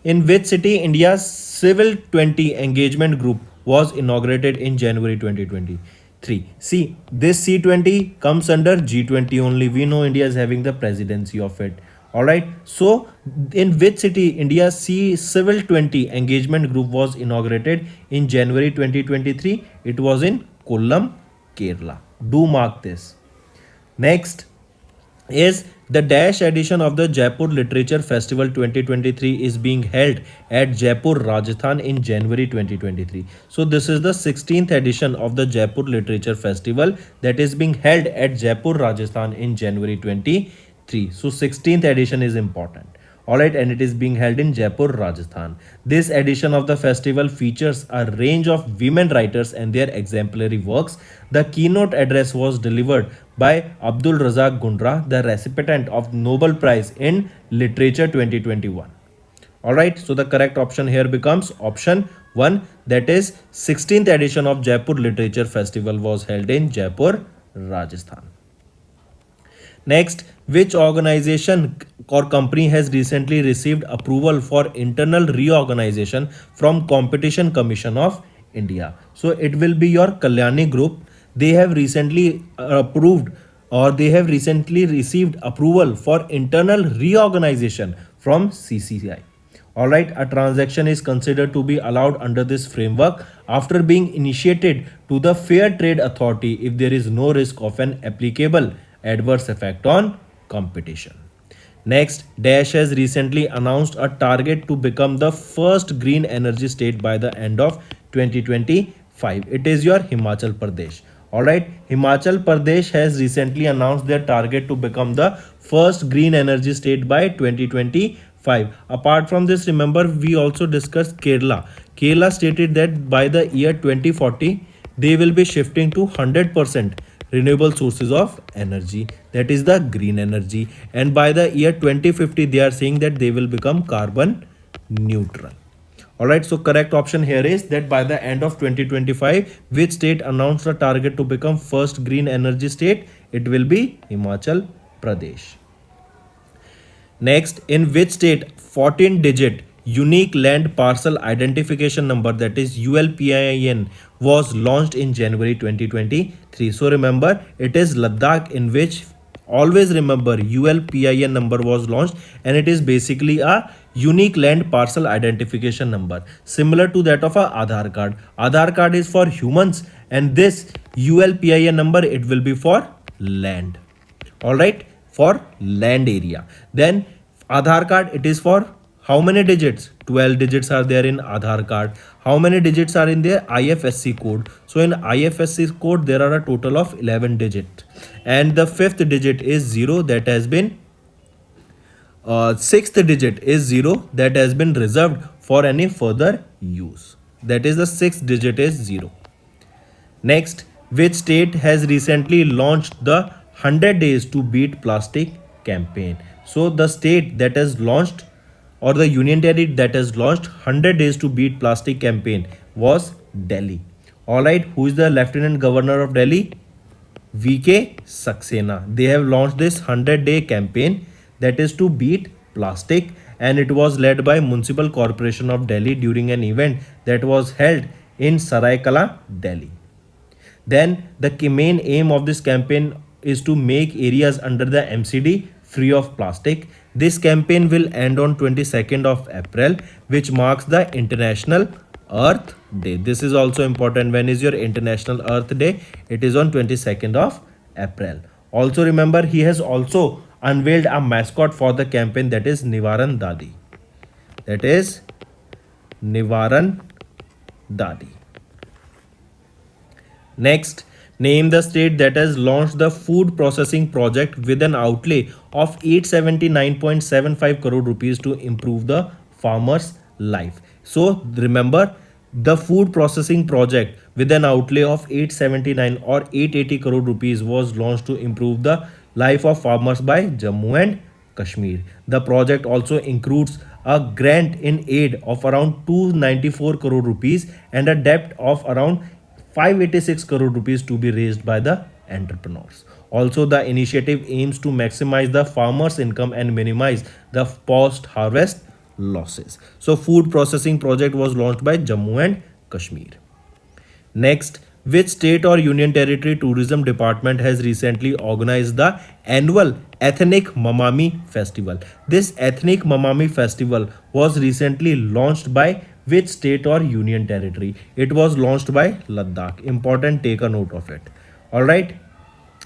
in which city India's Civil 20 engagement group was inaugurated in January 2023? See, this C20 comes under G20 only. We know India is having the presidency of it. All right. So, in which city India's Civil 20 engagement group was inaugurated in January 2023? It was in Kollam, Kerala. Do mark this. Next is the Dash edition of the Jaipur Literature Festival 2023 is being held at Jaipur, Rajasthan in January 2023. So this is the 16th edition of the Jaipur Literature Festival that is being held at Jaipur, Rajasthan in January 23. So 16th edition is important. Alright, and it is being held in Jaipur, Rajasthan. This edition of the festival features a range of women writers and their exemplary works. The keynote address was delivered by Abdul Razak Gundra, the recipient of Nobel Prize in Literature 2021. Alright, so the correct option here becomes option 1, that is 16th edition of Jaipur Literature Festival was held in Jaipur, Rajasthan. Next, which organization or company has recently received approval for internal reorganization from Competition Commission of India? So it will be your Kalyani Group. They have recently approved or they have recently received approval for internal reorganization from CCI. Alright, a transaction is considered to be allowed under this framework after being initiated to the Fair Trade Authority if there is no risk of an applicable adverse effect on competition. Next, Dash has recently announced a target to become the first green energy state by the end of 2025. It is your Himachal Pradesh. Alright, Himachal Pradesh has recently announced their target to become the first green energy state by 2025. Apart from this, remember we also discussed Kerala. Kerala stated that by the year 2040, they will be shifting to 100% renewable sources of energy, that is the green energy, and by the year 2050 they are saying that they will become carbon neutral. Alright, so correct option here is that by the end of 2025, which state announced a target to become first green energy state? It will be Himachal Pradesh. Next, in which state 14-digit unique land parcel identification number, that is ULPIN, was launched in January 2023? So remember, it is Ladakh, in which always remember ULPIN number was launched, and it is basically a unique land parcel identification number similar to that of a Aadhaar card. Aadhaar card is for humans, and this ULPIN number, it will be for land. All right, for land area. Then Aadhaar card, it is for how many digits? 12 digits are there in Aadhaar card. How many digits are in their IFSC code? So in IFSC code there are a total of 11 digits, and the fifth digit is 0, that has been sixth digit is 0, that has been reserved for any further use. That is the sixth digit is 0. Next, which state has recently launched the 100 days to beat plastic campaign? So the state that has launched, or the union territory that has launched 100 days to beat plastic campaign was Delhi. Alright, who is the Lieutenant Governor of Delhi? VK Saxena. They have launched this 100-day campaign that is to beat plastic, and it was led by Municipal Corporation of Delhi during an event that was held in Saraikala, Delhi. Then the main aim of this campaign is to make areas under the MCD free of plastic. This campaign will end on 22nd of April, which marks the International Earth Day. This is also important. When is your International Earth Day? It is on 22nd of April. Also remember, he has also unveiled a mascot for the campaign, that is Nivaran Dadi. That is Nivaran Dadi. Next, name the state that has launched the food processing project with an outlay of 879.75 crore rupees to improve the farmer's life. So remember, the food processing project with an outlay of 879 or 880 crore rupees was launched to improve the life of farmers by Jammu and Kashmir. The project also includes a grant in aid of around 294 crore rupees and a debt of around 586 crore rupees to be raised by the entrepreneurs. Also, the initiative aims to maximize the farmers' income and minimize the post-harvest losses. So, food processing project was launched by Jammu and Kashmir. Next, which state or union territory tourism department has recently organized the annual Ethnic Mamami Festival? This Ethnic Mamami Festival was recently launched by which state or union territory? It was launched by Ladakh. Important, take a note of it. All right.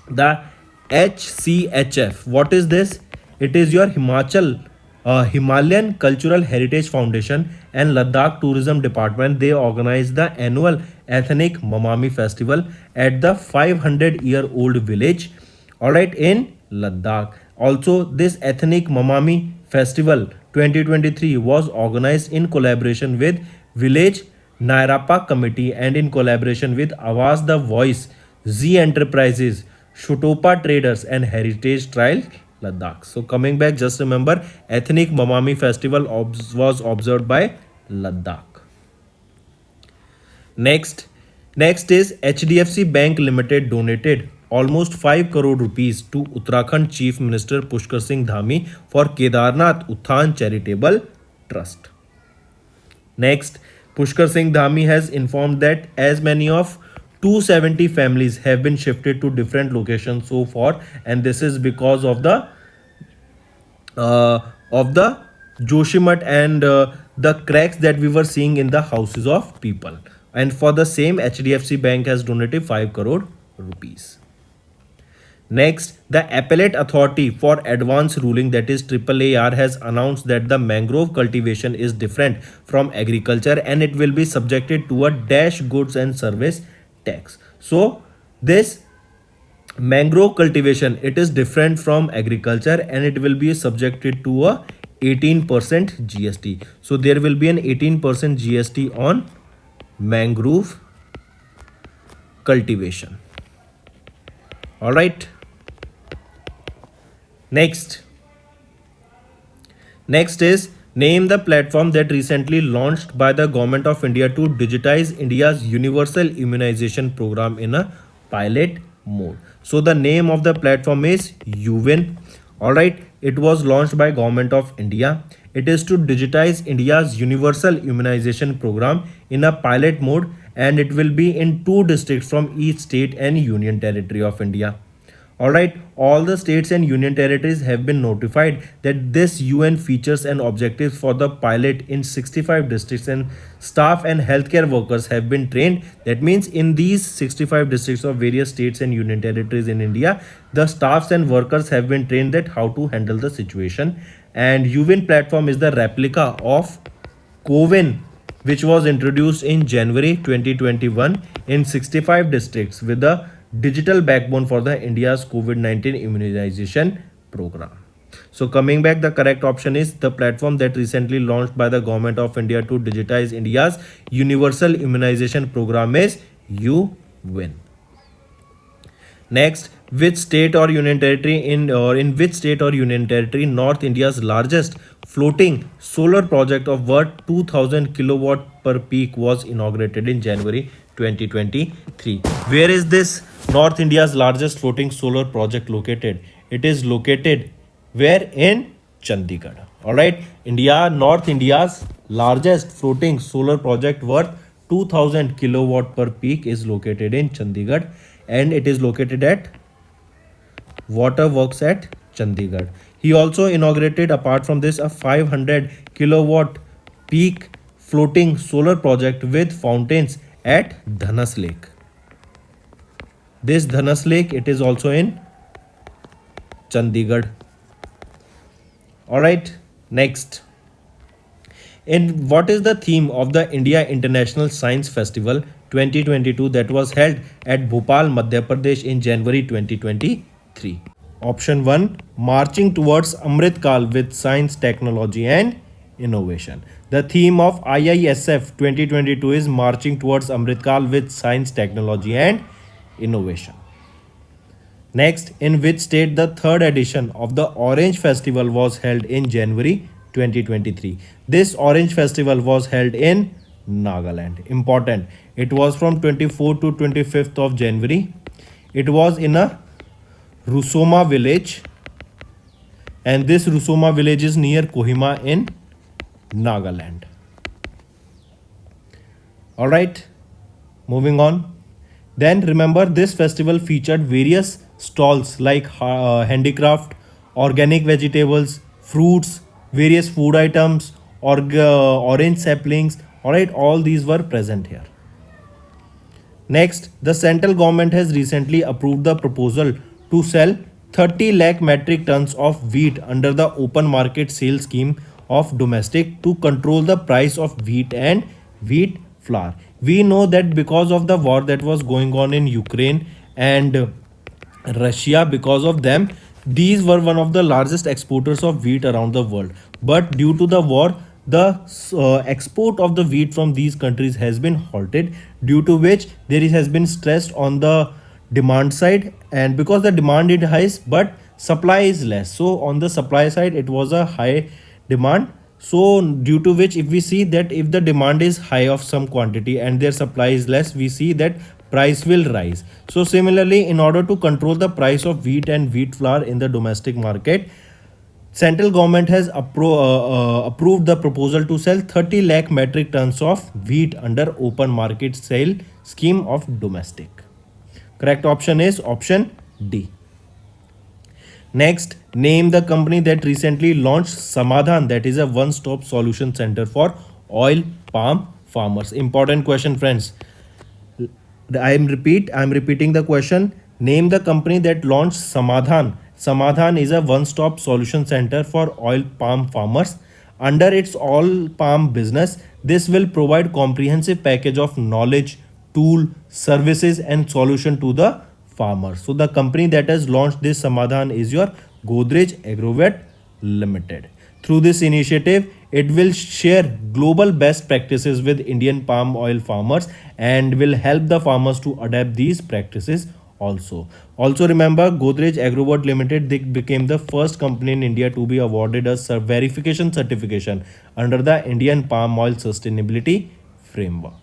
The HCHF. What is this? It is your Himalayan Cultural Heritage Foundation and Ladakh Tourism Department. They organize the annual Ethnic Mamami Festival at the 500-year-old village, all right, in Ladakh. Also, this Ethnic Mamami Festival 2023 was organized in collaboration with Village Nairapa Committee and in collaboration with Avaz the Voice, Z Enterprises, Shutopa Traders and Heritage Trail Ladakh. So coming back, just remember Ethnic Mamami Festival was observed by Ladakh. Next is HDFC Bank Limited donated almost 5 crore rupees to Uttarakhand Chief Minister Pushkar Singh Dhami for Kedarnath Uthan Charitable Trust. Next, Pushkar Singh Dhami has informed that as many of 270 families have been shifted to different locations so far, and this is because of the Joshimat and the cracks that we were seeing in the houses of people. And for the same, HDFC Bank has donated 5 crore rupees. Next, the Appellate Authority for Advanced Ruling, that is AAAR, has announced that the mangrove cultivation is different from agriculture and it will be subjected to a dash goods and service tax. So this mangrove cultivation, it is different from agriculture and it will be subjected to a 18% GST. So there will be an 18% GST on mangrove cultivation. All right. Next is name the platform that recently launched by the Government of India to digitize India's universal immunization program in a pilot mode. So the name of the platform is UWIN. All right, it was launched by Government of India. It is to digitize India's universal immunization program in a pilot mode, and it will be in 2 districts from each state and union territory of India. Alright, all the states and union territories have been notified that this UN features and objectives for the pilot in 65 districts, and staff and healthcare workers have been trained. That means in these 65 districts of various states and union territories in India, the staffs and workers have been trained that how to handle the situation. And UWIN platform is the replica of CoWIN, which was introduced in January 2021 in 65 districts with the digital backbone for the India's COVID-19 immunization program. So coming back, the correct option is the platform that recently launched by the Government of India to digitize India's universal immunization program is UWIN. Next, which state or union territory in which state or union territory North India's largest floating solar project of worth 2000 kilowatt per peak was inaugurated in January 2023. Where is this North India's largest floating solar project located? It is located where? In Chandigarh. All right, North India's largest floating solar project worth 2000 kilowatt per peak is located in Chandigarh, and it is located at Waterworks at Chandigarh. He also inaugurated, apart from this, a 500 kilowatt peak floating solar project with fountains at Dhanas Lake. This Dhanas Lake, it is also in Chandigarh. All right, next. In what is the theme of the India International Science Festival 2022 that was held at Bhopal, Madhya Pradesh in January 2023? Option 1, marching towards Amrit Kal with science, technology and innovation. The theme of IISF 2022 is marching towards Amrit Kal with science, technology and innovation. Next, in which state the third edition of the Orange Festival was held in January 2023. This Orange Festival was held in Nagaland. Important. It was from 24th to 25th of January. It was in a Rusoma village, and this Rusoma village is near Kohima in Nagaland. All right, moving on. Then remember, this festival featured various stalls like handicraft, organic vegetables, fruits, various food items, orange saplings. All right, all these were present here. Next, the central government has recently approved the proposal to sell 30 lakh metric tons of wheat under the open market sale scheme of domestic to control the price of wheat and wheat flour. We know that because of the war that was going on in Ukraine and Russia, because of them, these were one of the largest exporters of wheat around the world. But due to the war, the export of the wheat from these countries has been halted, due to which has been stress on the demand side, and because the demand is high but supply is less, so on the supply side it was a high demand. So due to which, if we see that if the demand is high of some quantity and their supply is less, we see that price will rise. So similarly, in order to control the price of wheat and wheat flour in the domestic market, central government has approved the proposal to sell 30 lakh metric tons of wheat under open market sale scheme of domestic. Correct option is option D. Next, name the company that recently launched Samadhan, that is a one-stop solution center for oil palm farmers. Important question, friends. I'm repeating the question. Name the company that launched Samadhan. Samadhan is a one-stop solution center for oil palm farmers. Under its oil palm business, this will provide comprehensive package of knowledge, tool, services and solution to the farmers. So the company that has launched this Samadhan is your Godrej Agrovet Limited. Through this initiative, it will share global best practices with Indian palm oil farmers and will help the farmers to adapt these practices also. Also remember, Godrej Agrovet Limited, they became the first company in India to be awarded a verification certification under the Indian Palm Oil Sustainability Framework.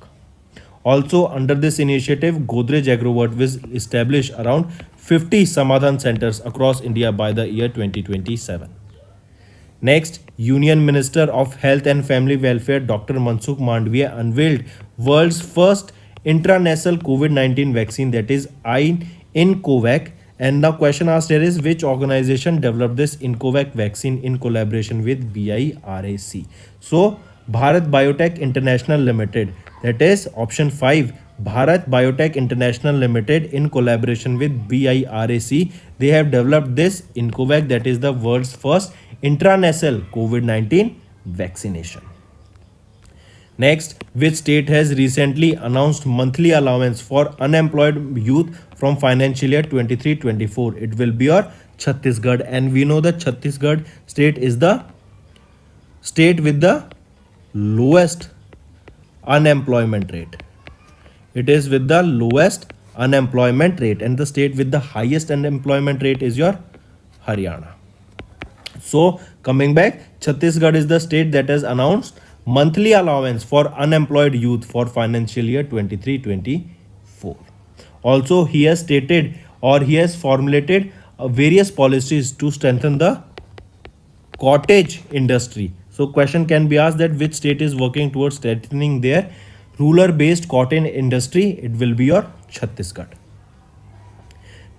Also, under this initiative, Godrej Agrovet will establish around 50 Samadhan centers across India by the year 2027. Next, Union Minister of Health and Family Welfare Dr. Mansukh Mandviya unveiled world's first intranasal COVID-19 vaccine, that is INCOVAC. And now question asked here is, which organization developed this INCOVAC vaccine in collaboration with BIRAC? So, Bharat Biotech International Limited, that is option 5, Bharat Biotech International Limited in collaboration with BIRAC, they have developed this INCOVAC, that is the world's first intranasal COVID-19 vaccination. Next, which state has recently announced monthly allowance for unemployed youth from financial year 23-24? It will be your Chhattisgarh, and we know that Chhattisgarh state is the state with the lowest unemployment rate. It is with the lowest unemployment rate, and the state with the highest unemployment rate is your Haryana. So coming back, Chhattisgarh is the state that has announced monthly allowance for unemployed youth for financial year 23-24. Also, he has stated, or he has formulated various policies to strengthen the cottage industry. So question can be asked that which state is working towards strengthening their rural based cotton industry? It will be your Chhattisgarh.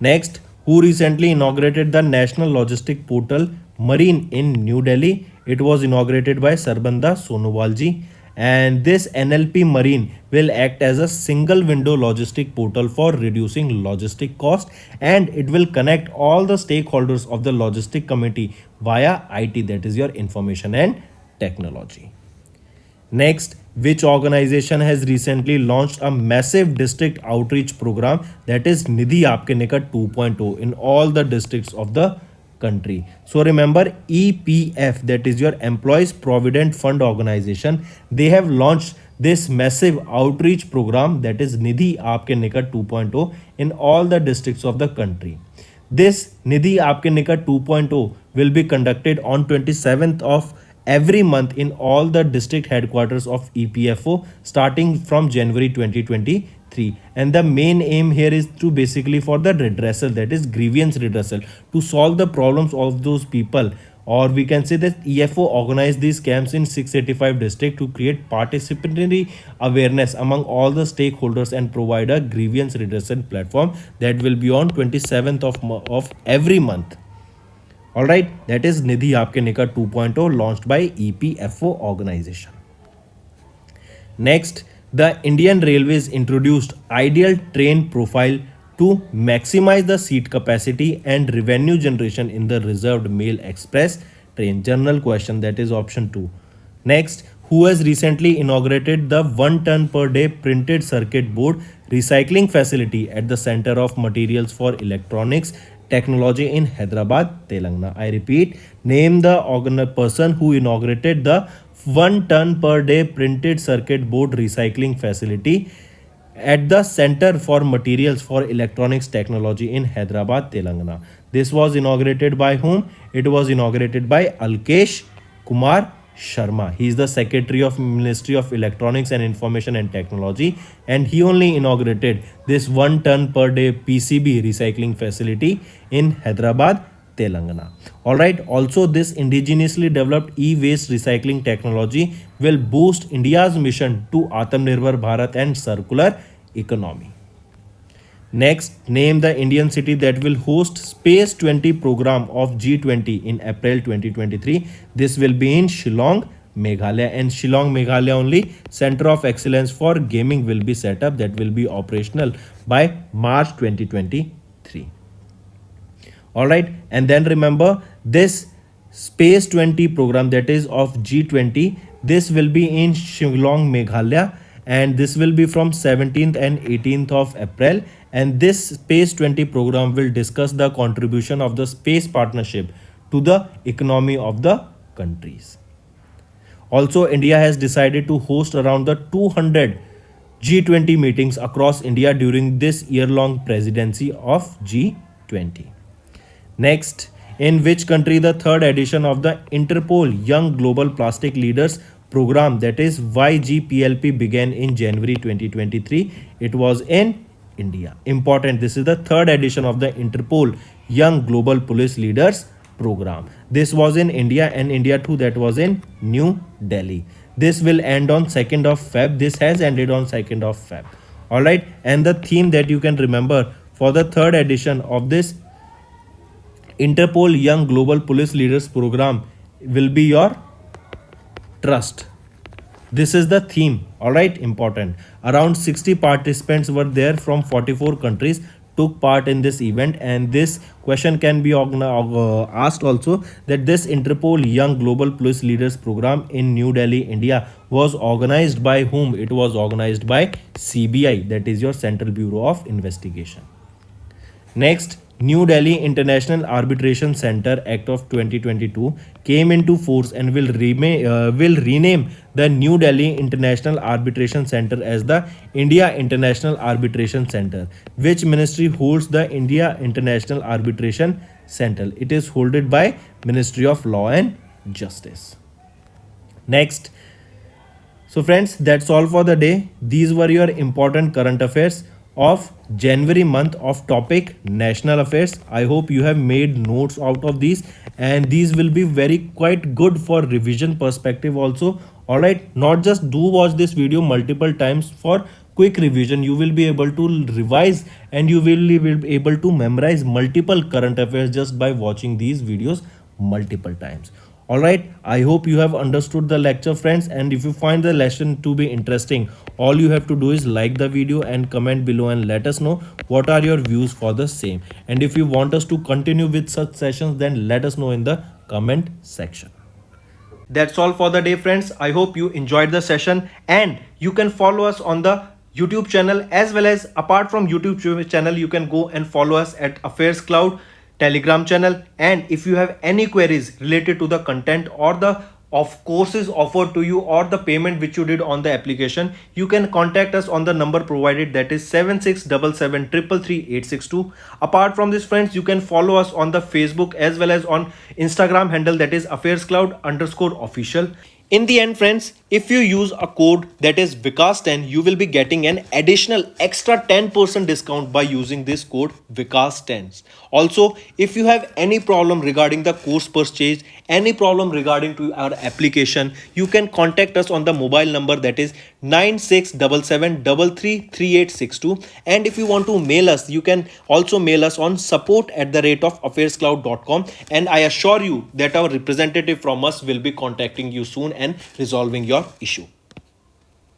Next, who recently inaugurated the National Logistic Portal Marine in New Delhi? It was inaugurated by Sarbanda Sonowal ji, and this NLP Marine will act as a single window logistic portal for reducing logistic cost, and it will connect all the stakeholders of the logistic committee via IT, that is your information and technology. Next, which organization has recently launched a massive district outreach program, that is Nidhi Aapke Nikat 2.0 in all the districts of the country? So remember, EPF, that is your Employees Provident Fund organization, they have launched this massive outreach program, that is Nidhi Aapke Nikat 2.0 in all the districts of the country. This Nidhi Aapke Nikat 2.0 will be conducted on 27th of every month in all the district headquarters of EPFO starting from January 2023. And the main aim here is to basically for the redressal, that is grievance redressal, to solve the problems of those people. Or we can say that EFO organized these camps in 685 districts to create participatory awareness among all the stakeholders and provide a grievance redressal platform that will be on 27th of every month. All right, that is Nidhi Aapke Nikar 2.0 launched by EPFO organization. Next, the Indian Railways introduced ideal train profile to maximize the seat capacity and revenue generation in the reserved mail express train. General question, that is option 2. Next, who has recently inaugurated the 1 ton per day printed circuit board recycling facility at the Center of Materials for Electronics Technology in Hyderabad, Telangana. I repeat, name the person who inaugurated the 1 ton per day printed circuit board recycling facility at the Center for Materials for Electronics Technology in Hyderabad, Telangana. This was inaugurated by whom? It was inaugurated by Alkesh Kumar Sharma. He is the Secretary of Ministry of Electronics and Information and Technology, and he only inaugurated this 1 ton per day PCB recycling facility in Hyderabad, Telangana. Alright, also this indigenously developed e-waste recycling technology will boost India's mission to Atmanirbhar Bharat and circular economy. Next, name the Indian city that will host Space 20 program of G20 in April 2023. This will be in Shillong, Meghalaya, and Shillong, Meghalaya only Center of Excellence for Gaming will be set up, that will be operational by March 2023. All right, and then remember this Space 20 program, that is of G20, this will be in Shillong, Meghalaya, and this will be from 17th and 18th of April. And this Space 20 program will discuss the contribution of the space partnership to the economy of the countries. Also, India has decided to host around the 200 G20 meetings across India during this year-long presidency of G20. Next, in which country the third edition of the Interpol Young Global Plastic Leaders program, that is YGPLP, began in January 2023? It was in India. Important, this is the third edition of the Interpol Young Global Police Leaders program. This was in India, and India too, that was in New Delhi. This will end on 2nd of Feb. This has ended on 2nd of Feb. Alright, and the theme that you can remember for the third edition of this Interpol Young Global Police Leaders program will be your trust. This is the theme. Alright, important. Around 60 participants were there from 44 countries took part in this event, and this question can be asked also, that this Interpol Young Global Police Leaders program in New Delhi, India was organized by whom? It was organized by CBI, that is your Central Bureau of Investigation. Next, New Delhi International Arbitration Center Act of 2022 came into force and will rename the New Delhi International Arbitration Center as the India International Arbitration Center. Which ministry holds the India International Arbitration Center? It is held by Ministry of Law and Justice. Next, so friends, that's all for the day. These were your important current affairs of January month of topic national affairs. I hope you have made notes out of these, and these will be very quite good for revision perspective also. All right, not just do watch this video multiple times for quick revision. You will be able to revise and you will be able to memorize multiple current affairs just by watching these videos multiple times. Alright, I hope you have understood the lecture, friends, and if you find the lesson to be interesting, all you have to do is like the video and comment below and let us know what are your views for the same. And if you want us to continue with such sessions, then let us know in the comment section. That's all for the day, friends. I hope you enjoyed the session, and you can follow us on the YouTube channel, as well as apart from YouTube channel, you can go and follow us at AffairsCloud Telegram channel. And if you have any queries related to the content or the of courses offered to you or the payment which you did on the application, you can contact us on the number provided, that is 7677333862. Apart from this friends, you can follow us on the Facebook as well as on Instagram handle, that is AffairsCloud_official. In the end friends, if you use a code that is Vikas10, you will be getting an additional extra 10% discount by using this code Vikas10. Also, if you have any problem regarding the course purchase, any problem regarding to our application, you can contact us on the mobile number, that is 9677333862. And if you want to mail us, you can also mail us on support@affairscloud.com, and I assure you that our representative from us will be contacting you soon and resolving your issue.